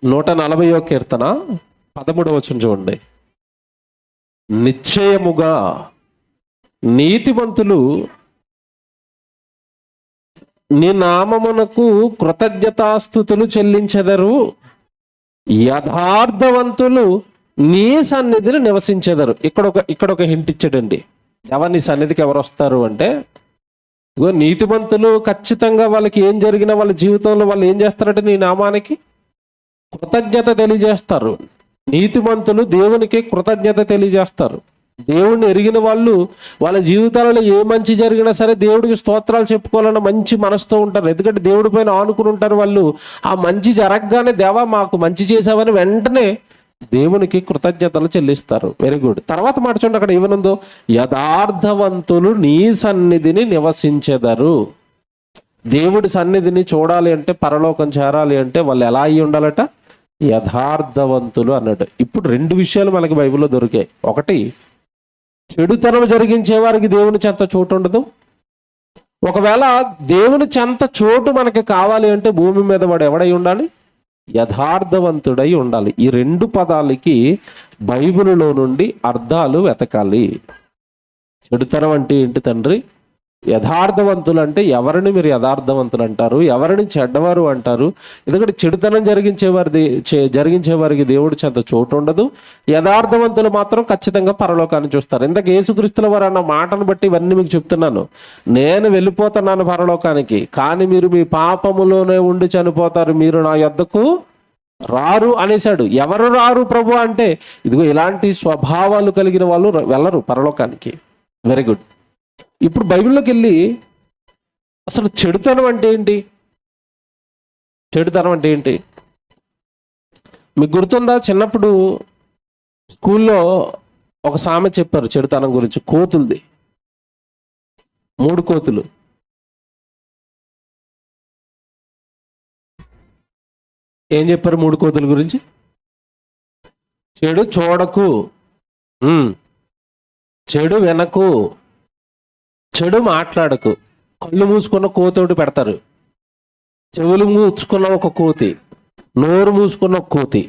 140వ కీర్తన 13వ వచనం చూడండి. నిశ్చయముగా నీతిమంతులు నీ నామమునకు కృతజ్ఞతాస్తుతులు చెల్లించెదరు, యథార్థవంతులు నీ సన్నిధిని నివసించేదారు. ఇక్కడ ఒక హింట్ ఇచ్చాడండి. నీ సన్నిధికి ఎవరు వస్తారు అంటే, ఇగో నీతిమంతులు ఖచ్చితంగా వాళ్ళకి ఏం జరిగినా వాళ్ళ జీవితంలో వాళ్ళు ఏం చేస్తారంటే నీ నామానికి కృతజ్ఞత తెలియజేస్తారు. నీతిమంతులు దేవునికి కృతజ్ఞత తెలియజేస్తారు. దేవుణ్ణి ఎరిగిన వాళ్ళు వాళ్ళ జీవితాలలో ఏ మంచి జరిగినా సరే దేవుడికి స్తోత్రాలు చెప్పుకోవాలన్న మంచి మనసుతో ఉంటారు. ఎందుకంటే దేవుడి పైన ఆనుకుని ఉంటారు వాళ్ళు. ఆ మంచి జరగగానే దేవా మాకు మంచి చేసావని వెంటనే దేవునికి కృతజ్ఞతలు చెల్లిస్తారు. Very good. తర్వాత మాట చూడండి, అక్కడ ఏమనుందో, యథార్థవంతులు నీ సన్నిధిని నివసించెదరు. దేవుడి సన్నిధిని చూడాలి అంటే, పరలోకం చేరాలి అంటే వాళ్ళు ఎలా అయి ఉండాలట? యథార్థవంతులు అన్నట్టు. ఇప్పుడు 2 విషయాలు మనకి బైబిల్లో దొరికాయి. ఒకటి, చెడుతనం జరిగించే వారికి దేవుని చెంత చోటు ఉండదు. ఒకవేళ దేవుని చెంత చోటు మనకి కావాలి అంటే భూమి మీద వాడు ఎవడై ఉండాలి? యథార్థవంతుడై ఉండాలి. ఈ 2 పదాలకి బైబిలులో నుండి అర్థాలు వెతకాలి. చెడుతనం అంటే ఏంటి తండ్రి? యథార్థవంతులు అంటే ఎవరిని మీరు యథార్థవంతులు అంటారు? ఎవరిని చెడ్డవారు అంటారు? ఎందుకంటే చెడుతనం జరిగించే వారికి దేవుడి చెంత చోటు ఉండదు. యథార్థవంతులు మాత్రం ఖచ్చితంగా పరలోకాన్ని చూస్తారు. ఇందాక యేసుక్రీస్తుల వారు అన్న మాటను బట్టి ఇవన్నీ మీకు చెప్తున్నాను. నేను వెళ్ళిపోతున్నాను పరలోకానికి, కానీ మీరు మీ పాపములోనే ఉండి చనిపోతారు, మీరు నా యొద్దకు రారు అనేశాడు. ఎవరు రారు ప్రభు అంటే, ఇదిగో ఇలాంటి స్వభావాలు కలిగిన వాళ్ళు వెళ్ళరు పరలోకానికి. Very good. ఇప్పుడు బైబిల్లోకి వెళ్ళి అసలు చెడుతనం అంటే ఏంటి? చెడుతనం అంటే ఏంటి మీకు గుర్తుందా? చిన్నప్పుడు స్కూల్లో ఒక సామెత చెప్పారు చెడుతనం గురించి. కోతులది, 3 కోతులు. ఏం చెప్పారు 3 కోతుల గురించి? చెడు చూడకు, చెడు వినకు, చెడు మాట్లాడకు. కళ్ళు మూసుకున్న కోతోటి పెడతారు. చెవులు మూసుకున్న ఒక కోతి, నోరు మూసుకున్న ఒక కోతి.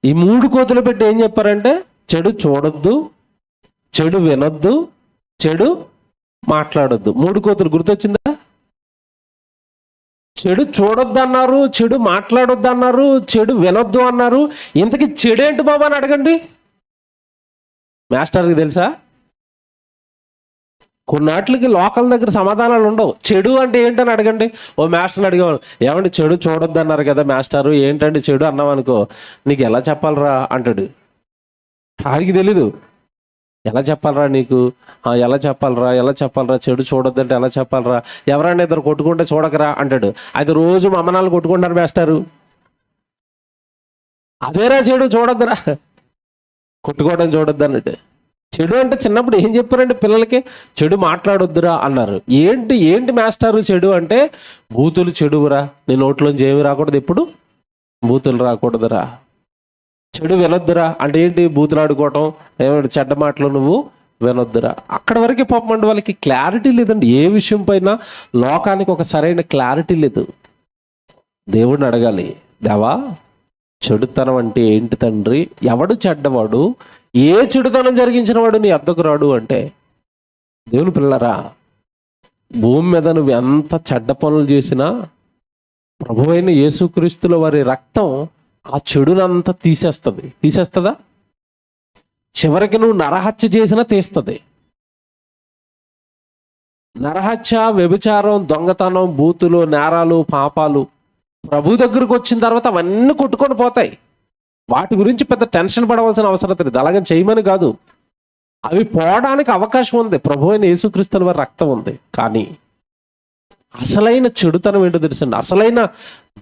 ఈ 3 కోతులు పెట్టి ఏం చెప్పారంటే, చెడు చూడొద్దు, చెడు వినొద్దు, చెడు మాట్లాడొద్దు. 3 కోతులు గుర్తొచ్చిందా? చెడు చూడొద్దు అన్నారు, చెడు మాట్లాడొద్దు అన్నారు, చెడు వినొద్దు అన్నారు. ఇంతకీ చెడేంటి బాబా అని అడగండి. మాస్టర్కి తెలుసా? కొన్నాట్లకి లోకల్ దగ్గర సమాధానాలు ఉండవు. చెడు అంటే ఏంటని అడగండి. ఓ మాస్టర్ని అడిగాను, ఏమంటే చెడు చూడొద్దు అన్నారు కదా మాస్టారు, ఏంటంటే చెడు అన్నాం అనుకో, నీకు ఎలా చెప్పాలరా అంటాడు. ఆడికి తెలీదు. ఎలా చెప్పాలరా నీకు? ఎలా చెప్పాలరా చెడు చూడొద్దంటే ఎలా చెప్పాలరా? ఎవరైనా ఇద్దరు కొట్టుకుంటే చూడకరా అంటాడు. అయితే రోజు మా అమ్మనాలు కొట్టుకుంటారు మాస్టారు. అదేరా చెడు, చూడొద్దురా, కొట్టుకోవడం చూడొద్దు అన్నట్టు. చెడు అంటే చిన్నప్పుడు ఏం చెప్పారంటే పిల్లలకి, చెడు మాట్లాడొద్దురా అన్నారు. ఏంటి మాస్టారు చెడు అంటే? బూతులు చెడువురా, నీ నోట్లోంచి ఏమి రాకూడదు, ఎప్పుడు బూతులు రాకూడదురా. చెడు వినొద్దురా అంటే ఏంటి? బూతులు ఆడుకోవటం, ఏమంటే చెడ్డ మాటలు నువ్వు వినొద్దురా. అక్కడ వరకే పాపం వాళ్ళకి క్లారిటీ లేదండి. ఏ విషయం పైన లోకానికి ఒక సరైన క్లారిటీ లేదు. దేవుడిని అడగాలి, దేవా చెడుతనం అంటే ఏంటి తండ్రి? ఎవడు చెడ్డవాడు? ఏ చెడుతనం జరిగించిన వాడు నీ అద్దకు రాడు అంటే? దేవుని పిల్లరా, భూమి మీద నువ్వు ఎంత చెడ్డ పనులు చేసినా ప్రభువైన యేసుక్రీస్తుల వారి రక్తం ఆ చెడునంతా తీసేస్తుందా? చివరికి నువ్వు నరహత్య చేసినా తీస్తుంది. నరహత్య, వ్యభిచారం, దొంగతనం, బూతులు, నేరాలు, పాపాలు ప్రభు దగ్గరకు వచ్చిన తర్వాత అవన్నీ కొట్టుకొని పోతాయి. వాటి గురించి పెద్ద టెన్షన్ పడవలసిన అవసరం లేదు. అలాగని చేయమని కాదు, అవి పోవడానికి అవకాశం ఉంది. ప్రభు అయిన యేసుక్రీస్తుల వారి రక్తం ఉంది. కానీ అసలైన చెడుతనం ఏంటో తెలుసండి? అసలైన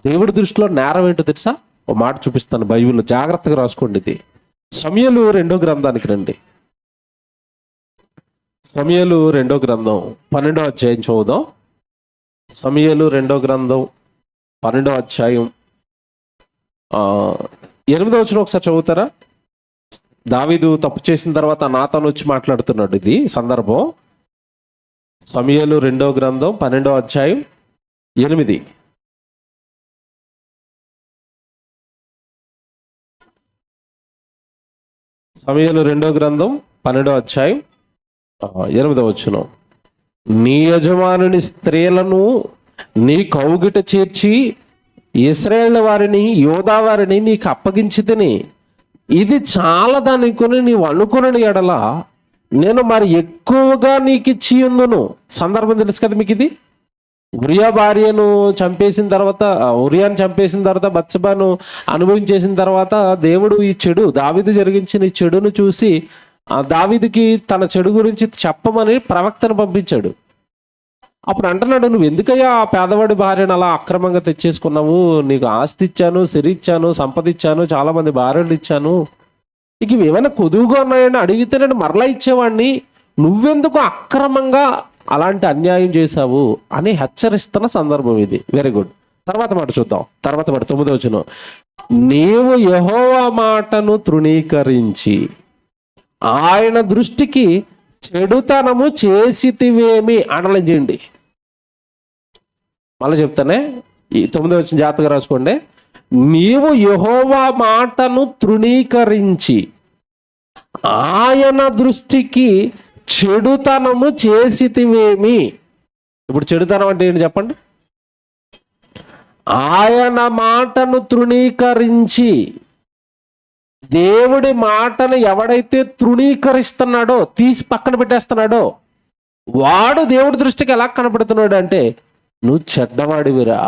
దేవుడి దృష్టిలో నేరం ఏంటో తెలుసా? ఓ మాట చూపిస్తాను బైబిల్లో, జాగ్రత్తగా రాసుకోండి. ఇది సమూయేలు 2వ గ్రంథానికి రండి. సమూయేలు 2వ గ్రంథం 12వ అధ్యాయం చదువుదాం. సమూయేలు 2వ గ్రంథం 12వ అధ్యాయం 8వ వచనం ఒకసారి చదువుతారా? దావీదు తప్పు చేసిన తర్వాత నాతాను వచ్చి మాట్లాడుతున్నాడు. ఇది సందర్భం. సమూయేలు 2వ గ్రంథం 12వ అధ్యాయం 8. సమూయేలు 2వ గ్రంథం 12వ అధ్యాయం 8వ వచనం. నీ యజమానుని స్త్రీలను నీ కౌగిట చేర్చి ఇశ్రాయేలు వారిని, యోధా వారిని నీకు అప్పగించితిని. ఇది చాలదనుకుని నీవు అనుకుని ఎడల నేను మరి ఎక్కువగా నీకు ఇచ్చి ఉందును. సందర్భం తెలుసు కదా మీకు. ఇది ఉరియాను చంపేసిన తర్వాత బత్షెబాను అనుభవించేసిన తర్వాత దేవుడు ఈ చెడు దావీదు జరిగించిన ఈ చెడును చూసి దావీదుకి తన చెడు గురించి చెప్పమని ప్రవక్తను పంపించాడు. అప్పుడు అంటున్నాడు, నువ్వు ఎందుకయ్యా ఆ పేదవాడి భార్యను అలా అక్రమంగా తెచ్చేసుకున్నావు? నీకు ఆస్తి ఇచ్చాను, సిరి ఇచ్చాను, సంపద ఇచ్చాను, చాలా మంది భార్యలు ఇచ్చాను, ఇక ఏమైనా కొదువుగా ఉన్నాయని అడిగితే నేను మరలా ఇచ్చేవాడిని, నువ్వెందుకు అక్రమంగా అలాంటి అన్యాయం చేశావు అని హెచ్చరిస్తున్న సందర్భం ఇది. Very good. తర్వాత మాట చూద్దాం. తర్వాత మాట 9వ వచనం, నీవు యెహోవా మాటను తృణీకరించి ఆయన దృష్టికి చెడుతనము చేసితివేమి. అండర్లైన్ చేయండి. మళ్ళీ చెప్తానే, ఈ 9వ వచనం జాగ్రత్తగా రాసుకోండి. నీవు యెహోవా మాటను తృణీకరించి ఆయన దృష్టికి చెడుతనము చేసితివేమి. ఇప్పుడు చెడుతనం అంటే ఏంటి చెప్పండి? ఆయన మాటను తృణీకరించి, దేవుడి మాటను ఎవడైతే తృణీకరిస్తున్నాడో, తీసి పక్కన పెట్టేస్తున్నాడో, వాడు దేవుడి దృష్టికి ఎలా కనపడుతున్నాడు అంటే, నువ్వు చెడ్డవాడివిరా,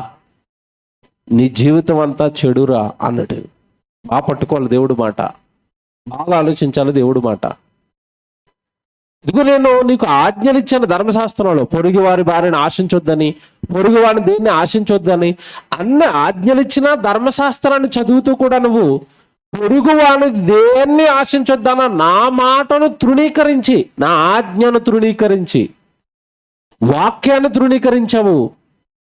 నీ జీవితం అంతా చెడురా అన్నట్టు. బాగా పట్టుకోవాలి దేవుడి మాట, బాగా ఆలోచించాలి దేవుడి మాట. ఇదిగో నేను నీకు ఆజ్ఞలు ఇచ్చాను ధర్మశాస్త్రంలో, పొరుగు వారి భార్యను ఆశించొద్దని, పొరుగు వారిని దేన్ని ఆశించొద్దని అన్న ఆజ్ఞలు ఇచ్చిన ధర్మశాస్త్రాన్ని చదువుతూ కూడా నువ్వు పొరుగు వారిని దేన్ని ఆశించొద్దన్న నా మాటను తృణీకరించి, నా ఆజ్ఞను తృణీకరించి, వాక్యాన్ని తృణీకరించావు.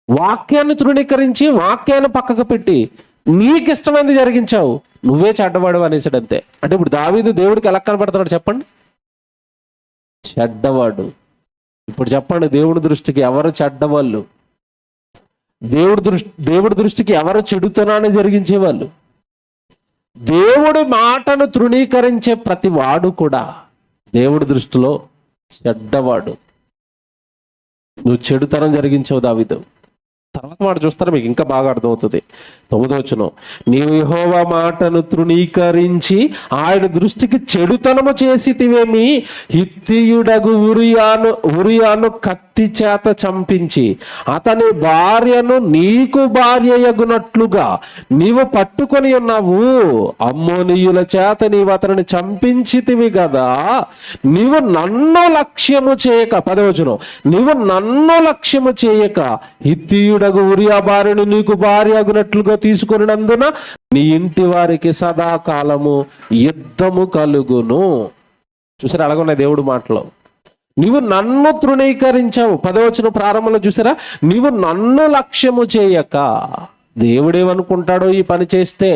వాక్యాన్ని తృణీకరించి వాక్యాన్ని పక్కకు పెట్టి నీకు ఇష్టమైనది జరిగించావు, నువ్వే చెడ్డవాడు అనేసాడు అంతే. అంటే ఇప్పుడు దావీదు దేవుడికి ఎలా కనపడుతున్నాడు చెప్పండి? చెడ్డవాడు. ఇప్పుడు చెప్పండి, దేవుడి దృష్టికి ఎవరు చెడ్డవాళ్ళు? దేవుడి దృష్టికి ఎవరు చెడుతనాన్ని జరిగించేవాళ్ళు? దేవుడి మాటను తృణీకరించే ప్రతి వాడు కూడా దేవుడి దృష్టిలో చెడ్డవాడు. నువ్వు చెడుతనం జరిగించావు దావీదు. తర్వాత మాట చూస్తారా మీకు ఇంకా బాగా అర్థమవుతుంది. 9వ వచనం, నీవు యెహోవా మాటను తృణీకరించి ఆయన దృష్టికి చెడుతనము చేసితివేమి. హిత్తీయుడగు ఉరియాను కత్తి చేత చంపించి అతని భార్యను నీకు భార్యయగునట్లుగా నీవు పట్టుకొని ఉన్నావు. అమ్మోనీయుల చేత నీవు అతనిని చంపించితివి కదా. నీవు నన్ను లక్ష్యము చేయక, 10వ వచనం, నీవు నన్ను లక్ష్యము చేయక హిత్తీయుడగు ఉరియా భార్యను నీకు భార్య అగునట్లుగా తీసుకొనినందున నీ ఇంటి వారికి సదాకాలము యుద్ధము కలుగును. చూసారా అలాగున్నాయి దేవుడు మాటలో. నీవు నన్ను తృణీకరించావు. 10వ వచనం ప్రారంభంలో చూసారా, నీవు నన్ను లక్ష్యము చేయక. దేవుడేమనుకుంటాడో ఈ పని చేస్తే?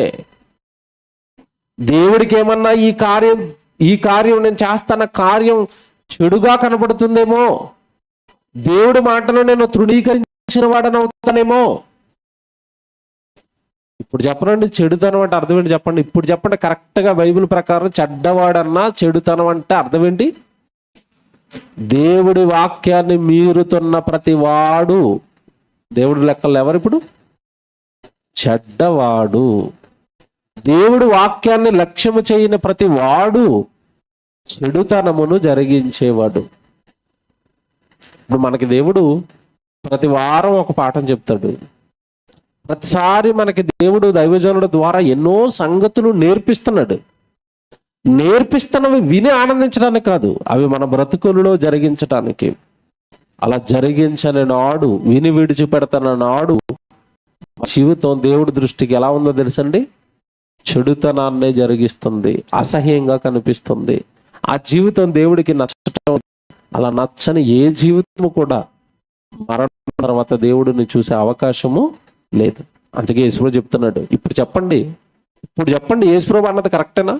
దేవుడికి ఏమన్నా ఈ కార్యం నేను చేస్తున్న కార్యం చెడుగా కనబడుతుందేమో, దేవుడి మాటలో నేను తృణీకరించిన వాడని అవుతానేమో. ఇప్పుడు చెప్పండి, చెడుతనం అంటే అర్థం ఏంటి చెప్పండి? ఇప్పుడు చెప్పండి కరెక్ట్గా బైబిల్ ప్రకారం చెడ్డవాడన్నా చెడుతనం అంటే అర్థం ఏంటి? దేవుడి వాక్యాన్ని మీరుతున్న ప్రతి వాడు దేవుడి లెక్కలు ఎవరు? ఇప్పుడు చెడ్డవాడు. దేవుడి వాక్యాన్ని లక్ష్యము చేయని ప్రతి వాడు చెడుతనమును జరిగించేవాడు. ఇప్పుడు మనకి దేవుడు ప్రతి వారం ఒక పాఠం చెప్తాడు. ప్రతిసారి మనకి దేవుడు దైవజనుల ద్వారా ఎన్నో సంగతులు నేర్పిస్తున్నవి విని ఆనందించడానికి కాదు, అవి మన బ్రతుకులలో జరిగించడానికి. అలా జరిగించని నాడు, విని విడిచిపెడతాన నాడు జీవితం దేవుడి దృష్టికి ఎలా ఉందో తెలుసండి? చెడుతనాన్నే జరిగిస్తుంది, అసహ్యంగా కనిపిస్తుంది. ఆ జీవితం దేవుడికి నచ్చటం. అలా నచ్చని ఏ జీవితము కూడా మరణం తర్వాత దేవుడిని చూసే అవకాశము లేదు. అందుకే యేసుప్రభు చెప్తున్నాడు, ఇప్పుడు చెప్పండి యేసుప్రభు అన్నది కరెక్టేనా?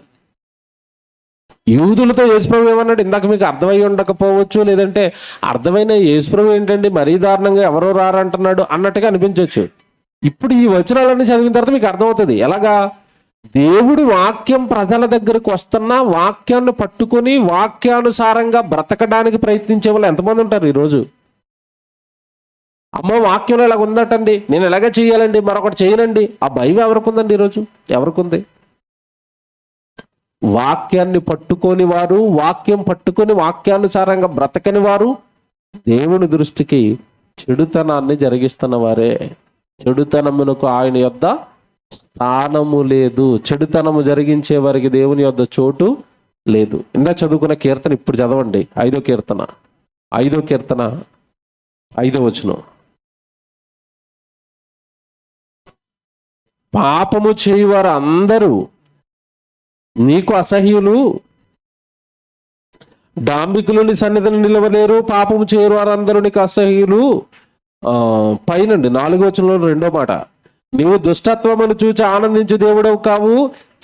యూదులతో యేసుప్రభు ఏమన్నాడు? ఇందాక మీకు అర్థమై ఉండకపోవచ్చు, లేదంటే అర్థమైన యేసుప్రభు ఏంటండి మరీ దారుణంగా ఎవరో రారంటున్నాడు అన్నట్టుగా అనిపించవచ్చు. ఇప్పుడు ఈ వచనాలన్నీ చదివిన తర్వాత మీకు అర్థమవుతుంది. ఎలాగా? దేవుడి వాక్యం ప్రజల దగ్గరకు వస్తున్నా వాక్యాన్ని పట్టుకొని వాక్యానుసారంగా బ్రతకడానికి ప్రయత్నించే వాళ్ళు ఎంతమంది ఉంటారు ఈరోజు? అమ్మో వాక్యంలో ఇలాగ ఉందటండి, నేను ఎలాగే చేయాలండి, మరొకటి చేయనండి. ఆ భయం ఎవరికి ఉందండి ఈరోజు? ఎవరికి ఉంది? వాక్యాన్ని పట్టుకొని వారు, వాక్యం పట్టుకొని వాక్యానుసారంగా బ్రతకని వారు దేవుని దృష్టికి చెడుతనాన్ని జరిగిస్తున్న వారే. చెడుతనమునకు ఆయన యొద్ద స్థానము లేదు. చెడుతనము జరిగించే వారికి దేవుని యొద్ద చోటు లేదు. ఇందా చదువుకున్న కీర్తన ఇప్పుడు చదవండి. 5వ కీర్తన 5వ వచనం. పాపము చేయువారు అందరూ నీకు అసహ్యులు, డాంబికులని సన్నిధిని నిలవలేరు, పాపము చేయరు వారందరూ నీకు అసహ్యులు. పైనండి 4వ వచనంలో 2వ మాట, నీవు దుష్టత్వమును చూచి ఆనందించు దేవుడవు కావు,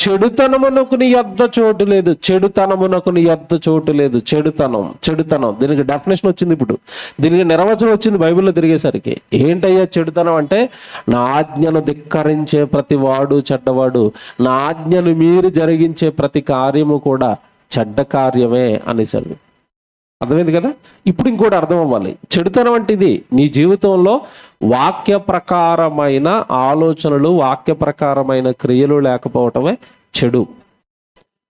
చెడుతనమునకు నీ యొద్ద చోటు లేదు. చెడుతనమునకు నీ యొద్ద చోటు లేదు. చెడుతనం దీనికి డెఫినేషన్ వచ్చింది. ఇప్పుడు దీనికి నిర్వచనం వచ్చింది బైబిల్లో తిరిగేసరికి. ఏంటయ్యా చెడుతనం అంటే, నా ఆజ్ఞను ధిక్కరించే ప్రతి వాడు చెడ్డవాడు, నా ఆజ్ఞను మీరు జరిగించే ప్రతి కార్యము కూడా చెడ్డ కార్యమే అనేసాడు. అర్థమైంది కదా? ఇప్పుడు ఇంకోటి అర్థం అవ్వాలి. చెడుతనం అంటే ఇది, నీ జీవితంలో వాక్య ప్రకారమైన ఆలోచనలు, వాక్య ప్రకారమైన క్రియలు లేకపోవటమే చెడు.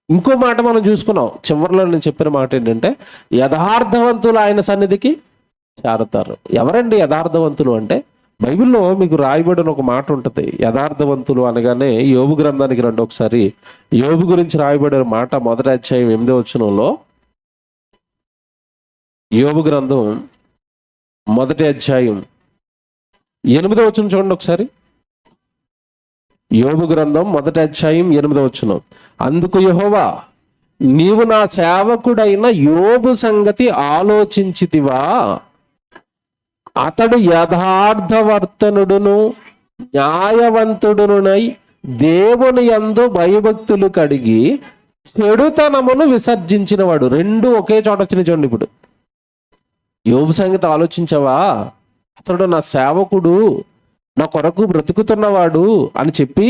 ఇంకో మాట మనం చూసుకున్నాం చివరిలో. నేను చెప్పిన మాట ఏంటంటే, యథార్థవంతులు ఆయన సన్నిధికి చేరతారు. ఎవరండి యథార్థవంతులు అంటే, బైబిల్లో మీకు రాయబడిన ఒక మాట ఉంటుంది. యథార్థవంతులు అనగానే యోబు గ్రంథానికి రండి ఒకసారి. యోబు గురించి రాయబడిన మాట 1వ అధ్యాయం 8వ వచనంలో. యోబు గ్రంథం 1వ అధ్యాయం 8వ వచనం చూడండి ఒకసారి. యోబు గ్రంథం 1వ అధ్యాయం 8వ వచనం. అందుకు యెహోవా, నీవు నా సేవకుడైన యోబు సంగతి ఆలోచించితివా? అతడు యథార్థవర్తనుడును న్యాయవంతుడునై దేవుని యందు భయభక్తులు కడిగి చెడుతనమును విసర్జించినవాడు. రెండు ఒకే చోట వచ్చిన చూడండి. ఇప్పుడు యోబు సంగతి ఆలోచించవా? అతడు నా సేవకుడు, నా కొరకు బ్రతుకుతున్నవాడు అని చెప్పి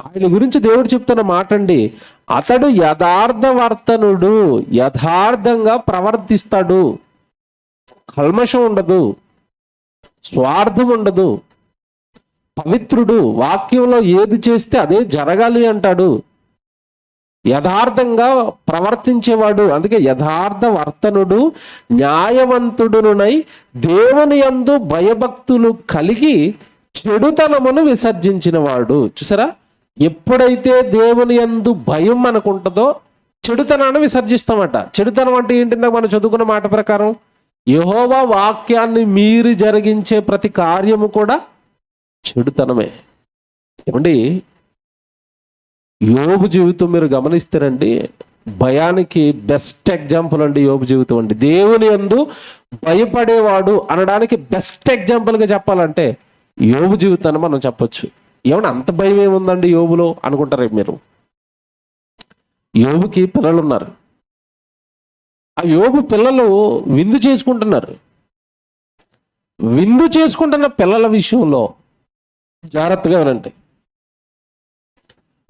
ఆయన గురించి దేవుడు చెప్తున్న మాట అండి. అతడు యథార్థవర్తనుడు, యథార్థంగా ప్రవర్తిస్తాడు, కల్మషం ఉండదు, స్వార్థం ఉండదు, పవిత్రుడు, వాక్యంలో ఏది చేస్తే అదే జరగాలి అంటాడు, యథార్థంగా ప్రవర్తించేవాడు. అందుకే యథార్థ వర్తనుడు న్యాయవంతుడునై దేవుని యందు భయభక్తులు కలిగి చెడుతనమును విసర్జించిన వాడు. చూసారా? ఎప్పుడైతే దేవుని యందు భయం మనకుంటుందో చెడుతనాన్ని విసర్జిస్తామట. చెడుతనం అంటే ఏంటిందా మనం చదువుకున్న మాట ప్రకారం, యెహోవా వాక్యాన్ని మీరి జరిగించే ప్రతి కార్యము కూడా చెడుతనమే. ఏమండి, యోబు జీవితం మీరు గమనిస్తారండి, భయానికి బెస్ట్ ఎగ్జాంపుల్ అండి యోబు జీవితం అండి. దేవుని యందు భయపడేవాడు అనడానికి బెస్ట్ ఎగ్జాంపుల్గా చెప్పాలంటే యోబు జీవితాన్ని మనం చెప్పొచ్చు. ఏమన్నా అంత భయం ఏముందండి యోబులో అనుకుంటారు మీరు. యోబుకి పిల్లలు ఉన్నారు. ఆ యోబు పిల్లలు విందు చేసుకుంటున్నారు. విందు చేసుకుంటున్న పిల్లల విషయంలో జాగ్రత్తగా వినండి.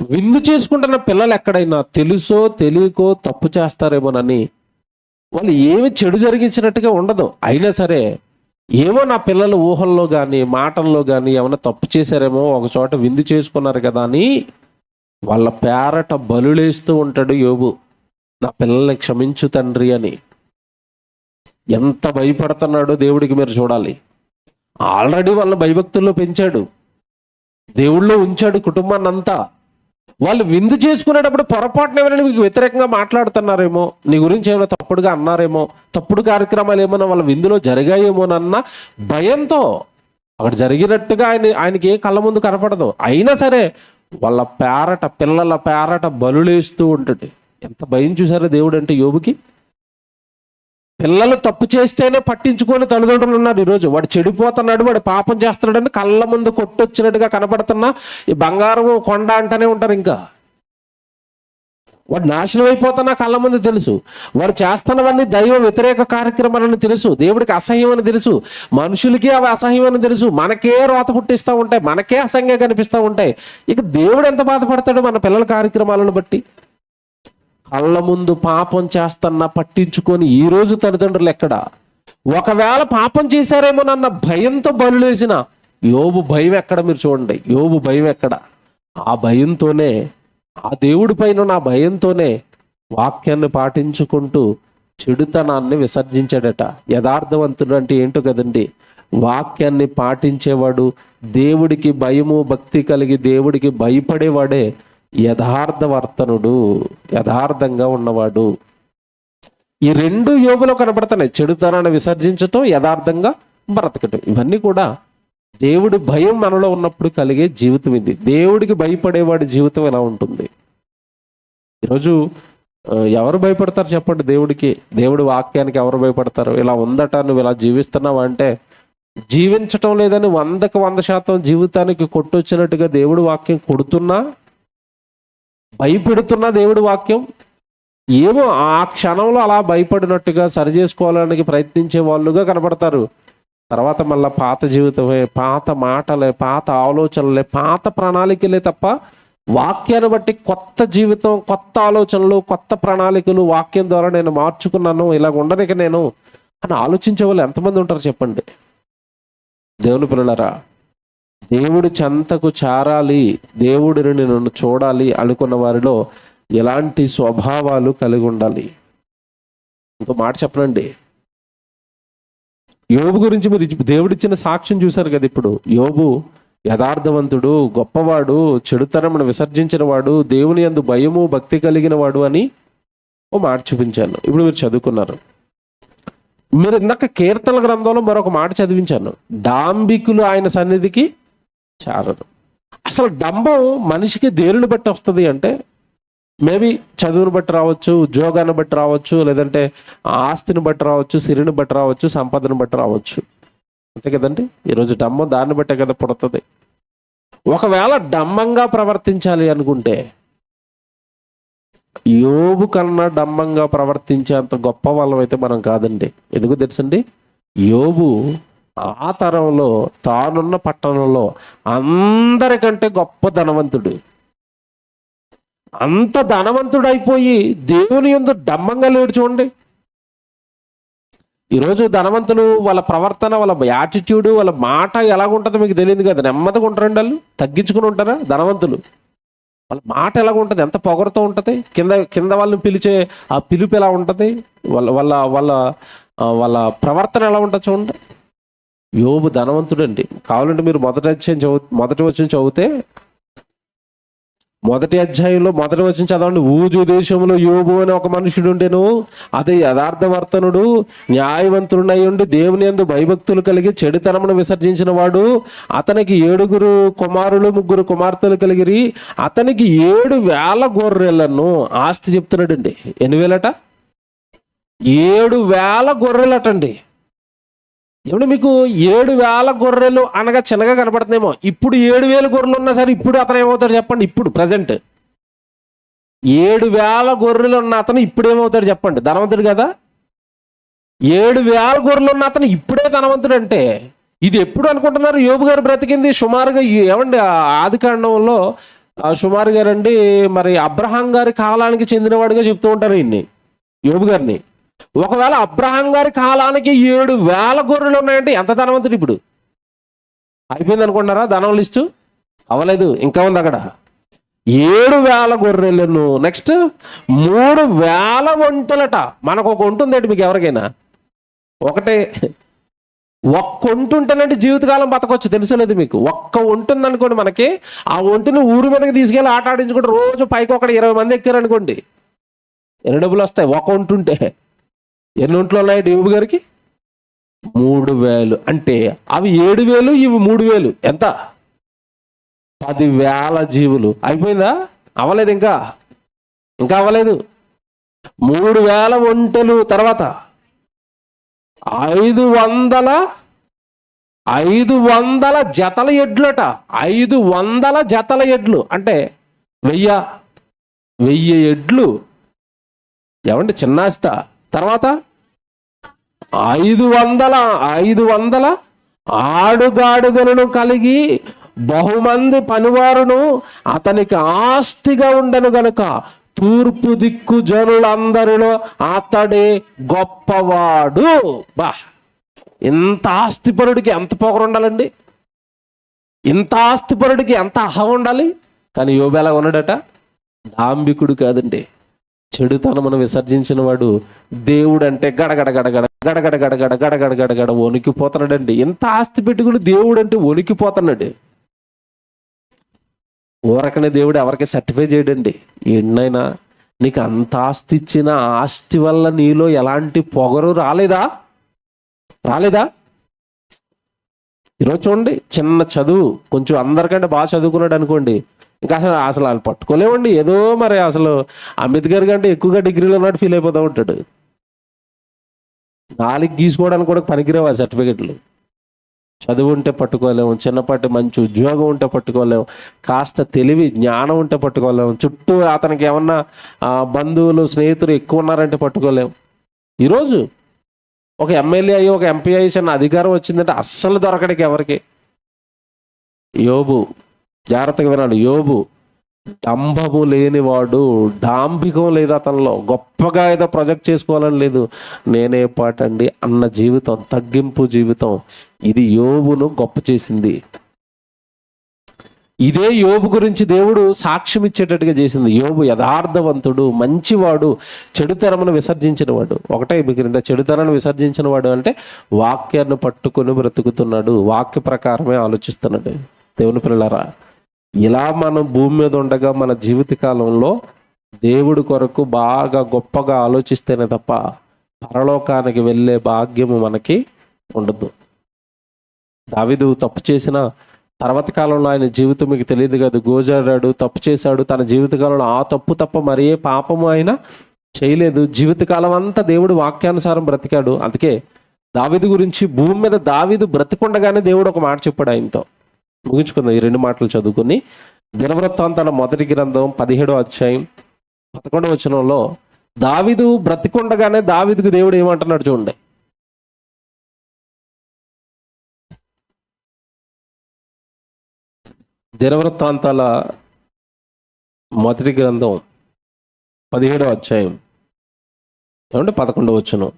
విందు చేసుకుంటున్న పిల్లలు ఎక్కడైనా తెలుసో తెలియకో తప్పు చేస్తారేమోనని వాళ్ళు ఏమి చెడు జరిగించినట్టుగా ఉండదు. అయినా సరే ఏమో నా పిల్లలు ఊహల్లో కానీ మాటల్లో కానీ ఏమైనా తప్పు చేశారేమో, ఒక చోట విందు చేసుకున్నారు కదా అని వాళ్ళ పేరట బలులేస్తూ ఉంటాడు యోబు. నా పిల్లల్ని క్షమించు తండ్రి అని. ఎంత భయపడుతున్నాడో దేవుడికి మీరు చూడాలి. ఆల్రెడీ వాళ్ళ భయభక్తుల్లో పెంచాడు, దేవుళ్ళో ఉంచాడు కుటుంబాన్ని అంతా. వాళ్ళు విందు చేసుకునేటప్పుడు పొరపాటున ఏమైనా మీకు వ్యతిరేకంగా మాట్లాడుతున్నారేమో, నీ గురించి ఏమైనా తప్పుడుగా అన్నారేమో, తప్పుడు కార్యక్రమాలు ఏమైనా వాళ్ళ విందులో జరిగాయేమోనన్న భయంతో అక్కడ జరిగినట్టుగా ఆయనకి ఏ కళ్ళ ముందు కనపడదు. అయినా సరే వాళ్ళ పేరట, పిల్లల పేరట బలులేస్తూ ఉంటుంది. ఎంత భయం చూసారో దేవుడు అంటే యోబుకి. పిల్లలు తప్పు చేస్తేనే పట్టించుకొని తల్లిదండ్రులు ఉన్నారు ఈరోజు. వాడు చెడిపోతున్నాడు, వాడు పాపం చేస్తున్నాడని కళ్ళ ముందు కొట్టొచ్చినట్టుగా కనపడుతున్నా ఈ బంగారం కొండ అంటూనే ఉంటారు. ఇంకా వాడు నాశనం అయిపోతున్నా కళ్ళ ముందు తెలుసు. వాడు చేస్తున్నవన్నీ దైవ వ్యతిరేక కార్యక్రమాలని తెలుసు, దేవుడికి అసహ్యం అని తెలుసు, మనుషులకి అవి అసహ్యం అని తెలుసు. మనకే రోత పుట్టిస్తూ ఉంటాయి, మనకే అసహ్యంగా కనిపిస్తూ ఉంటాయి. ఇక దేవుడు ఎంత బాధపడతాడు మన పిల్లల కార్యక్రమాలను బట్టి. కళ్ళ ముందు పాపం చేస్తున్నా పట్టించుకొని ఈరోజు తల్లిదండ్రులు ఎక్కడ? ఒకవేళ పాపం చేశారేమోనన్న భయంతో బలులేసిన యోబు భయం ఎక్కడ? మీరు చూడండి, యోబు భయం ఎక్కడ? ఆ భయంతోనే ఆ దేవుడి పైన నా భయంతోనే వాక్యాన్ని పాటించుకుంటూ చెడుతనాన్ని విసర్జించాడట. యథార్థవంతుడు అంటే ఏంటో కదండి, వాక్యాన్ని పాటించేవాడు, దేవుడికి భయము భక్తి కలిగి దేవుడికి భయపడేవాడే యథార్థవర్తనుడు, యథార్థంగా ఉన్నవాడు. ఈ రెండు యోబులో కనబడుతున్నాయి, చెడుతనాన్ని విసర్జించటం, యథార్థంగా బ్రతకటం. ఇవన్నీ కూడా దేవుడి భయం మనలో ఉన్నప్పుడు కలిగే జీవితం ఇది. దేవుడికి భయపడేవాడి జీవితం ఎలా ఉంటుంది? ఈరోజు ఎవరు భయపడతారు చెప్పండి దేవుడికి? దేవుడి వాక్యానికి ఎవరు భయపడతారు? ఇలా ఉందట, నువ్వు ఇలా జీవిస్తున్నావు అంటే జీవించటం లేదని 100% జీవితానికి కొట్టొచ్చినట్టుగా దేవుడి వాక్యం కొడుతున్నా, భయపెడుతున్నా దేవుడి వాక్యం ఏమో ఆ క్షణంలో అలా భయపడినట్టుగా సరి చేసుకోవడానికి ప్రయత్నించే వాళ్ళుగా కనబడతారు. తర్వాత మళ్ళీ పాత జీవితమే, పాత మాటలే, పాత ఆలోచనలే, పాత ప్రణాళికలే తప్ప వాక్యాన్ని బట్టి కొత్త జీవితం, కొత్త ఆలోచనలు, కొత్త ప్రణాళికలు వాక్యం ద్వారా నేను మార్చుకున్నాను, ఇలా ఉండనిక నేను అని ఆలోచించే వాళ్ళు ఎంతమంది ఉంటారు చెప్పండి? దేవుని పిల్లలారా, దేవుడి చెంతకు చేరాలి, దేవుడిని నన్ను చూడాలి అనుకున్న వారిలో ఎలాంటి స్వభావాలు కలిగి ఉండాలి? ఇంకో మాట చెప్పనండి, యోబు గురించి మీరు దేవుడిచ్చిన సాక్ష్యం చూశారు కదా. ఇప్పుడు యోబు యథార్థవంతుడు, గొప్పవాడు, చెడుతనమును విసర్జించిన వాడు, దేవుని యందు భయము భక్తి కలిగిన వాడు అని ఓ మాట చూపించాను. ఇప్పుడు మీరు చదువుకున్నారు. మీరు ఇందాక కీర్తన గ్రంథంలో మరొక మాట చదివించాను, డాంబికులు ఆయన సన్నిధికి చేరరు. అసలు డంబం మనిషికి దేనిని బట్టి వస్తుంది అంటే, మేబీ చదువుని బట్టి రావచ్చు, ఉద్యోగాన్ని బట్టి రావచ్చు, లేదంటే ఆస్తిని బట్టి రావచ్చు, సిరిని బట్టి రావచ్చు, సంపదను బట్టి రావచ్చు, అంతే కదండి. ఈరోజు డంబం దాన్ని బట్టే కదా పుడుతుంది. ఒకవేళ డంబంగా ప్రవర్తించాలి అనుకుంటే యోబు కన్నా డంబంగా ప్రవర్తించేంత గొప్ప వాళ్ళం అయితే మనం కాదండి. ఎందుకు తెలుసండి, యోబు ఆ తరంలో తానున్న పట్టణంలో అందరికంటే గొప్ప ధనవంతుడు. అంత ధనవంతుడైపోయి దేవుని యందు డంబంగా లేడు చూడండి. ఈరోజు ధనవంతులు వాళ్ళ ప్రవర్తన, వాళ్ళ యాటిట్యూడ్, వాళ్ళ మాట ఎలాగుంటుందో మీకు తెలియదు కదా. నెమ్మదిగా ఉంటారండి వాళ్ళు, తగ్గించుకుని ఉంటారా? ధనవంతులు వాళ్ళ మాట ఎలాగుంటుంది, ఎంత పొగరుతో ఉంటుంది, కింద వాళ్ళని పిలిచే ఆ పిలుపు ఎలా ఉంటుంది, వాళ్ళ వాళ్ళ వాళ్ళ వాళ్ళ ప్రవర్తన ఎలా ఉంటుంది చూడండి. యోబు ధనవంతుడు అండి. కావాలంటే మీరు మొదటి వచనం చదివితే, మొదటి అధ్యాయంలో మొదటి వచనం చదవండి. ఊజు దేశంలో యోబు అని ఒక మనుషుడు ఉండెను, అదే యథార్థవర్తనుడు, న్యాయవంతుడునై ఉండి దేవుని యందు భయభక్తులు కలిగి చెడుతనమును విసర్జించిన వాడు. అతనికి 7 కుమారులు 3 కుమార్తెలు కలిగిరి. అతనికి 7,000 గొర్రెలను, ఆస్తి చెప్తున్నాడండి. ఎన్ని వేలట? 7,000 గొర్రెలటండి. ఏమంటే మీకు 7,000 గొర్రెలు అనగా చిన్నగా కనపడుతుందేమో. ఇప్పుడు 7,000 గొర్రెలు ఉన్నా సరే ఇప్పుడు అతను ఏమవుతాడు చెప్పండి? ఇప్పుడు ప్రజెంట్ 7,000 గొర్రెలు ఉన్న అతను ఇప్పుడు ఏమవుతాడు చెప్పండి? ధనవంతుడు కదా. 7,000 గొర్రెలు ఉన్న అతను ఇప్పుడే ధనవంతుడు అంటే ఇది ఎప్పుడు అనుకుంటున్నారు? యోబు గారు బ్రతికింది సుమారుగా ఏమండి ఆదికాండంలో సుమారు గారండి మరి అబ్రహాం గారి కాలానికి చెందినవాడిగా చెప్తూ ఉంటారు ఈయన్ని, యోబు గారిని. ఒకవేళ అబ్రహాం గారి కాలానికి 7,000 గొర్రెలు ఉన్నాయంటే ఎంత ధనవంతుడు ఇప్పుడు? అయిపోయింది అనుకుంటున్నారా ధనం లిస్టు? అవ్వలేదు, ఇంకా ఉంది అక్కడ. 7,000 గొర్రెలను, నెక్స్ట్ 3,000 ఒంటెలట. మనకు ఒక ఒంటు ఉందండి, మీకు ఎవరికైనా ఒకటే ఒక్క ఒంటు ఉంటేనంటే జీవితకాలం బతకొచ్చు, తెలుసలేదు మీకు? ఒక్క ఒంటు ఉందనుకోండి మనకి, ఆ ఒంటిని ఊరి మీదకి తీసుకెళ్ళి ఆట ఆడించుకుంటే రోజు పైకి ఒకటి 20 మంది ఎక్కారనుకోండి, ఎన్ని డబ్బులు వస్తాయి? ఒక ఒంటు ఉంటే. ఎన్ని ఒంట్లు ఉన్నాయి యోబు గారికి? 3,000. అంటే అవి 7,000, ఇవి 3,000, ఎంత? 10,000 జీవులు. అయిపోయిందా? అవ్వలేదు, ఇంకా అవ్వలేదు. 3,000 ఒంటెలు, తర్వాత 500 జతల ఎడ్లట. 500 జతల ఎడ్లు అంటే 1000 ఎడ్లు. ఏమంటే చిన్న ఆస్త. తర్వాత 500 ఆడుగాడిదలను కలిగి బహుమంది పనివారును అతనికి ఆస్తిగా ఉండను గనుక తూర్పు దిక్కు జనులందరిలో అతడే గొప్పవాడు. బా, ఇంత ఆస్తిపరుడికి ఎంత పొగరు ఉండాలండి, ఇంత ఆస్తిపరుడికి ఎంత అహం ఉండాలి. కానీ యోబు ఎలా ఉన్నాడట? డాంబికుడు కాదండి. చెడుతనమును విసర్జించిన వాడు దేవుడు అంటే గడగడ గడగడ గడగడ గడగడ గడగడ గడగడ వణికిపోతున్నాడండి. ఎంత ఆస్తి పెట్టుకుని దేవుడు అంటే వణికిపోతున్నాడు. ఊరకనే దేవుడు ఎవరికి సర్టిఫై చేయడండి. ఎన్నైనా నీకు అంత ఆస్తి ఇచ్చిన ఆస్తి వల్ల నీలో ఎలాంటి పొగరు రాలేదా? ఈరోజు చూడండి, చిన్న చదువు, కొంచెం అందరికంటే బాగా చదువుకున్నాడు అనుకోండి, ఇంకా అసలు వాళ్ళు పట్టుకోలేమండి. ఏదో మరి అసలు అంబేద్కర్ కంటే ఎక్కువగా డిగ్రీలో ఉన్నట్టు ఫీల్ అయిపోతూ ఉంటాడు. నాలుగు గీసుకోవడానికి కూడా పనికిరావు ఆ సర్టిఫికెట్లు. చదువు ఉంటే పట్టుకోలేము, చిన్నపాటి మంచి ఉద్యోగం ఉంటే పట్టుకోలేము, కాస్త తెలివి జ్ఞానం ఉంటే పట్టుకోలేము, చుట్టూ అతనికి ఏమన్నా బంధువులు స్నేహితులు ఎక్కువ ఉన్నారంటే పట్టుకోలేము. ఈరోజు ఒక ఎమ్మెల్యే అయ్యి ఒక ఎంపీ అయ్యి చిన్న అధికారం వచ్చిందంటే అస్సలు దొరకడికి ఎవరికి. యోబు, జాగ్రత్తగా వినాడు, యోబు డంబము లేనివాడు, డాంబికం లేదు అతనిలో, గొప్పగా ఏదో ప్రొజెక్ట్ చేసుకోవాలని లేదు, నేనే పాటండి అన్న జీవితం, తగ్గింపు జీవితం, ఇది యోబును గొప్ప చేసింది. ఇదే యోబు గురించి దేవుడు సాక్ష్యం ఇచ్చేటట్టుగా చేసింది. యోబు యథార్థవంతుడు, మంచివాడు, చెడుతనమును విసర్జించిన వాడు. ఒకటే మిగిలిందా? చెడుతనాన్ని విసర్జించిన వాడు అంటే వాక్యాన్ని పట్టుకొని బ్రతుకుతున్నాడు, వాక్య ప్రకారమే ఆలోచిస్తున్నాడు. దేవుని పిల్లలారా, ఇలా మనం భూమి మీద ఉండగా మన జీవిత కాలంలో దేవుడి కొరకు బాగా గొప్పగా ఆలోచిస్తేనే తప్ప పరలోకానికి వెళ్ళే భాగ్యము మనకి ఉండదు. దావీదు తప్పు చేసిన తర్వాత కాలంలో ఆయన జీవితం మీకు తెలియదు కదా, గోజాడాడు, తప్పు చేశాడు. తన జీవితకాలంలో ఆ తప్పు తప్ప మరే పాపము ఆయన చేయలేదు. జీవితకాలం అంతా దేవుడు వాక్యానుసారం బ్రతికాడు. అందుకే దావీదు గురించి భూమి మీద దావీదు బ్రతికుండగానే దేవుడు ఒక మాట చెప్పాడు ఆయనతో. ముగించుకుందాం ఈ రెండు మాటలు చదువుకుని. దినవృత్తాంతాల మొదటి గ్రంథం 17వ అధ్యాయం 11వ వచనంలో దావీదు బ్రతికుండగానే దావీదుకు దేవుడు ఏమంటున్నాడు చూడండి. దినవృత్తాంతాల మొదటి గ్రంథం 17వ అధ్యాయం 11వ వచనం.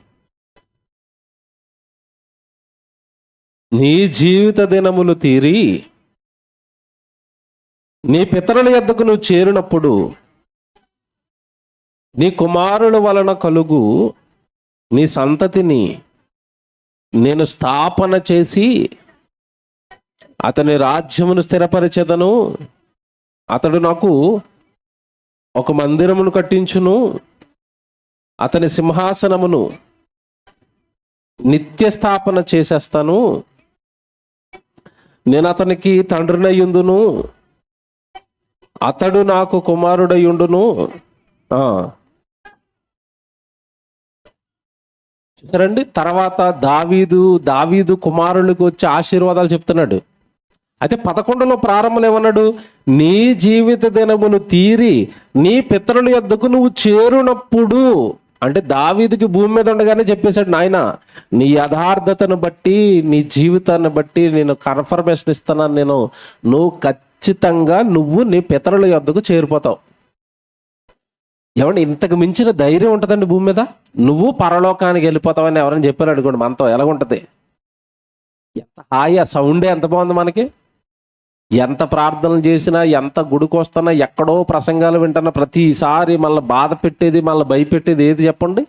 నీ జీవిత దినములు తీరి నీ పితరుల యొద్దకు నువ్వు చేరినప్పుడు నీ కుమారుల వలన కలుగు నీ సంతతిని నేను స్థాపన చేసి అతని రాజ్యమును స్థిరపరిచెదను. అతడు నాకు ఒక మందిరమును కట్టించును, అతని సింహాసనమును నిత్య స్థాపన చేసేస్తాను. నేను అతనికి తండ్రినయ్యుందును, అతడు నాకు కుమారుడయ్యుండును. చూసారండి, తర్వాత దావీదు కుమారులకు వచ్చి ఆశీర్వాదాలు చెప్తున్నాడు. అయితే 11లో ప్రారంభంలో ఏమన్నాడు? నీ జీవిత దినములు తీరి నీ పితరుల యొద్దకు నువ్వు చేరునప్పుడు, అంటే దావీదుకి భూమి మీద ఉండగానే చెప్పేశాడు, నాయన నీ యథార్థతను బట్టి నీ జీవితాన్ని బట్టి నేను కన్ఫర్మేషన్ ఇస్తున్నాను, నువ్వు ఖచ్చితంగా నీ పితరుల యొద్దకు చేరిపోతావు. ఏమంటే ఇంతకు మించిన ధైర్యం ఉంటుందండి భూమి మీద? నువ్వు పరలోకానికి వెళ్ళిపోతావని ఎవరైనా చెప్పారు అనుకోండి, మనతో ఎలాగుంటది? ఎంత హాయి, ఆ సౌండే ఎంత బాగుంది మనకి. ఎంత ప్రార్థనలు చేసినా, ఎంత గుడికి వస్తున్నా, ఎక్కడో ప్రసంగాలు వింటున్నా, ప్రతిసారి మళ్ళీ బాధ పెట్టేది, మళ్ళీ భయపెట్టేది ఏది చెప్పండి?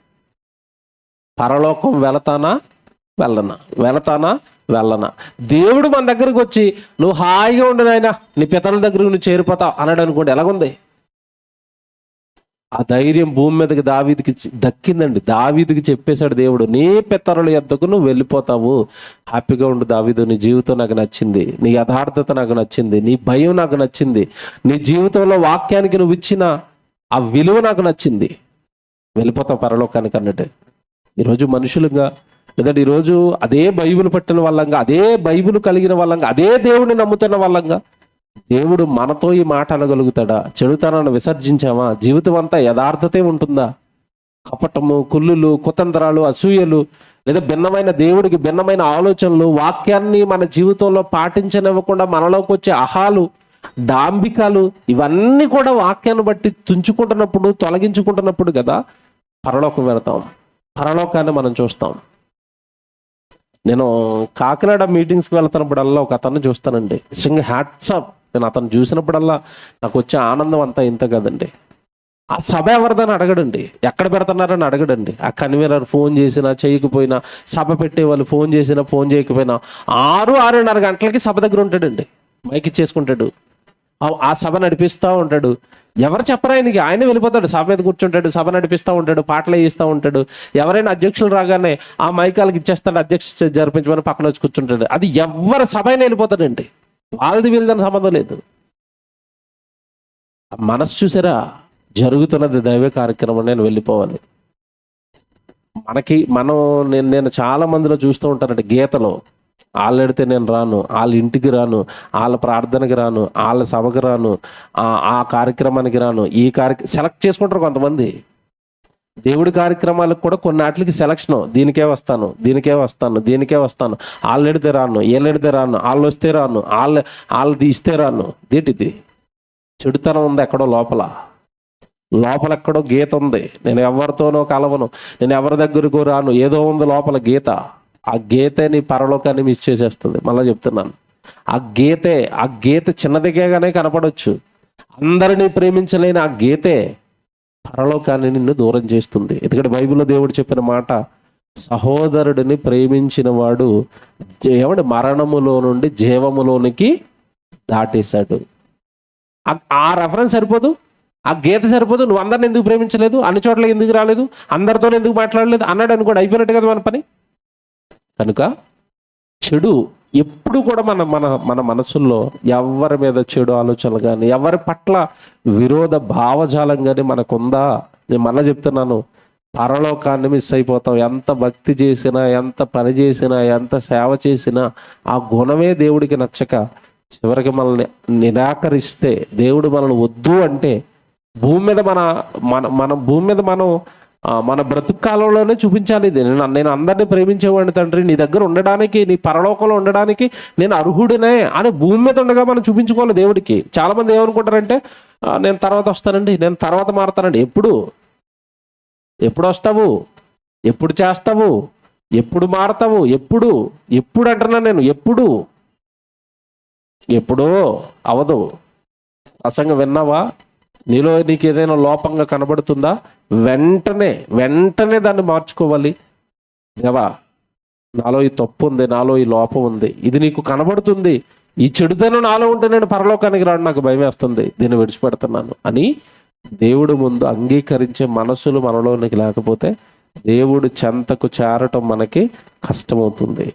పరలోకం వెళ్ళనా? దేవుడు మన దగ్గరకు వచ్చి నువ్వు హాయిగా ఉండు నాయనా, నీ పితరుల దగ్గరకు నువ్వు చేరిపోతావు అన్నాడు అనుకోండి, ఎలాగుంది? ఆ ధైర్యం భూమి మీదకి దావీదుకి దక్కిందండి. దావీదుకి చెప్పేశాడు దేవుడు, నీ పితరుల యొద్దకు నువ్వు వెళ్ళిపోతావు, హ్యాపీగా ఉండు దావీదు, నీ జీవితం నాకు నచ్చింది, నీ యథార్థత నాకు నచ్చింది, నీ భయం నాకు నచ్చింది, నీ జీవితంలో వాక్యానికి నువ్వు ఇచ్చిన ఆ విలువ నాకు నచ్చింది, వెళ్ళిపోతావు పరలోకానికి అన్నట్టు. ఈరోజు మనుషులుగా, లేదంటే ఈరోజు అదే బైబిల్ పట్టిన వాళ్ళంగా, అదే బైబిల్ కలిగిన వాళ్ళంగా, అదే దేవుడిని నమ్ముతున్న వాళ్ళంగా దేవుడు మనతో ఈ మాట అనగలుగుతాడా? చెడుతనాన్ని విసర్జించామా? జీవితం అంతా యథార్థతే ఉంటుందా? కపటము, కుళ్ళులు, కుతంత్రాలు, అసూయలు, లేదా భిన్నమైన దేవుడికి భిన్నమైన ఆలోచనలు, వాక్యాన్ని మన జీవితంలో పాటించనివ్వకుండా మనలోకి వచ్చే అహాలు, డాంబికాలు, ఇవన్నీ కూడా వాక్యాన్ని బట్టి తుంచుకుంటున్నప్పుడు, తొలగించుకుంటున్నప్పుడు కదా పరలోకం వెళతాం, పరలోకాన్ని మనం చూస్తాం. నేను కాకినాడ మీటింగ్స్కి వెళ్తున్నప్పుడల్లా ఒక అతన్ని చూస్తానండి, నిజంగా హ్యాట్సాప్. నేను అతను చూసినప్పుడల్లా నాకు వచ్చే ఆనందం అంతా ఇంత కదండి. ఆ సభ ఎవరిదని అడగడండి, ఎక్కడ పెడుతున్నారని అడగడండి. ఆ కన్వీనర్ ఫోన్ చేసినా చేయకపోయినా, సభ పెట్టే వాళ్ళు ఫోన్ చేసినా ఫోన్ చేయకపోయినా 6-6:30 గంటలకి సభ దగ్గర ఉంటాడండి, మైక్ ఇచ్చేసుకుంటాడు, ఆ సభ నడిపిస్తూ ఉంటాడు. ఎవరు చెప్పరా ఆయనకి, ఆయనే వెళ్ళిపోతాడు, సభ మీద కూర్చుంటాడు, సభ నడిపిస్తూ ఉంటాడు, పాటలు వేయిస్తూ ఉంటాడు. ఎవరైనా అధ్యక్షులు రాగానే ఆ మైకాలకి ఇచ్చేస్తాడు, అధ్యక్ష జరిపించమని పక్కన వచ్చి కూర్చుంటాడు. అది ఎవరి సభ అయినా వెళ్ళిపోతాడండి, వాళ్ళది వీళ్ళదని సంబంధం లేదు. మనసు చూసారా, జరుగుతున్నది దైవ కార్యక్రమం, నేను వెళ్ళిపోవాలి. నేను చాలా మందిలో చూస్తూ ఉంటానంటే, గీతలో వాళ్ళు ఎడితే నేను రాను, వాళ్ళ ఇంటికి రాను, వాళ్ళ ప్రార్థనకి రాను, వాళ్ళ సభకి రాను, ఆ కార్యక్రమానికి రాను, ఈ సెలెక్ట్ చేసుకుంటారు కొంతమంది. దేవుడి కార్యక్రమాలకు కూడా కొన్నిటికి సెలక్షను, దీనికే వస్తాను, దీనికే వస్తాను, దీనికే వస్తాను, వాళ్ళు ఎడితే రాను, వీళ్ళు ఎడితే రాను, వాళ్ళు వస్తే రాను, వాళ్ళు తీస్తే రాను. ఏంటిది? చెడుతనం ఉంది ఎక్కడో లోపల ఎక్కడో గీత ఉంది. నేను ఎవరితోనో కలవను, నేను ఎవరి దగ్గరకు రాను, ఏదో ఉంది లోపల గీత. ఆ గీతే నీ పరలోకాన్ని మిస్ చేసేస్తుంది. మళ్ళీ చెప్తున్నాను, ఆ గీత చిన్నదిగానే కనపడవచ్చు, అందరినీ ప్రేమించలేని ఆ గీతే పరలోకాన్ని నిన్ను దూరం చేస్తుంది. ఎందుకంటే బైబిల్లో దేవుడు చెప్పిన మాట, సహోదరుడిని ప్రేమించిన వాడు మరణములో నుండి జీవములోనికి దాటేశాడు. ఆ రెఫరెన్స్ సరిపోదు, ఆ గీత సరిపోదు. నువ్వు అందరిని ఎందుకు ప్రేమించలేదు, అన్ని చోట్ల ఎందుకు రాలేదు, అందరితో ఎందుకు మాట్లాడలేదు అన్నాడు అనుకోండి, అయిపోయినట్టు కదా మన పని. కనుక చెడు ఎప్పుడు కూడా మన మనసుల్లో ఎవరి మీద చెడు ఆలోచనలు కానీ, ఎవరి పట్ల విరోధ భావజాలం కానీ మనకుందా, నేను మళ్ళీ చెప్తున్నాను, పరలోకాన్ని మిస్ అయిపోతాం. ఎంత భక్తి చేసినా, ఎంత పని చేసినా, ఎంత సేవ చేసినా ఆ గుణమే దేవుడికి నచ్చక చివరికి మనల్ని నిరాకరిస్తే, దేవుడు మనల్ని వద్దు అంటే, భూమి మీద మన బ్రతుకు కాలంలోనే చూపించాలి ఇది. నేను అందరినీ ప్రేమించేవాడిని తండ్రి, నీ దగ్గర ఉండడానికి, నీ పరలోకంలో ఉండడానికి నేను అర్హుడినే అని భూమి మీద ఉండగా మనం చూపించుకోవాలి దేవుడికి. చాలామంది ఏమనుకుంటారంటే, నేను తర్వాత వస్తానండి, నేను తర్వాత మారుతానండి. ఎప్పుడు వస్తావు, ఎప్పుడు చేస్తావు, ఎప్పుడు మారుతావు, ఎప్పుడు అంటున్నా నేను, ఎప్పుడో అవదు. ప్రసంగం విన్నావా, నీకు ఏదైనా లోపంగా కనబడుతుందా, వెంటనే దాన్ని మార్చుకోవాలి. దేవా, నాలో ఈ తప్పు ఉంది, నాలో ఈ లోపం ఉంది, ఇది నీకు కనబడుతుంది, ఈ చెడుతనం నాలో ఉంటే నేను పరలోకానికి రాను, నాకు భయం వేస్తుంది, దీన్ని విడిచిపెడుతున్నాను అని దేవుడు ముందు అంగీకరించే మనసులు మనలోనికి లేకపోతే దేవుడు చెంతకు చేరటం మనకి కష్టమవుతుంది.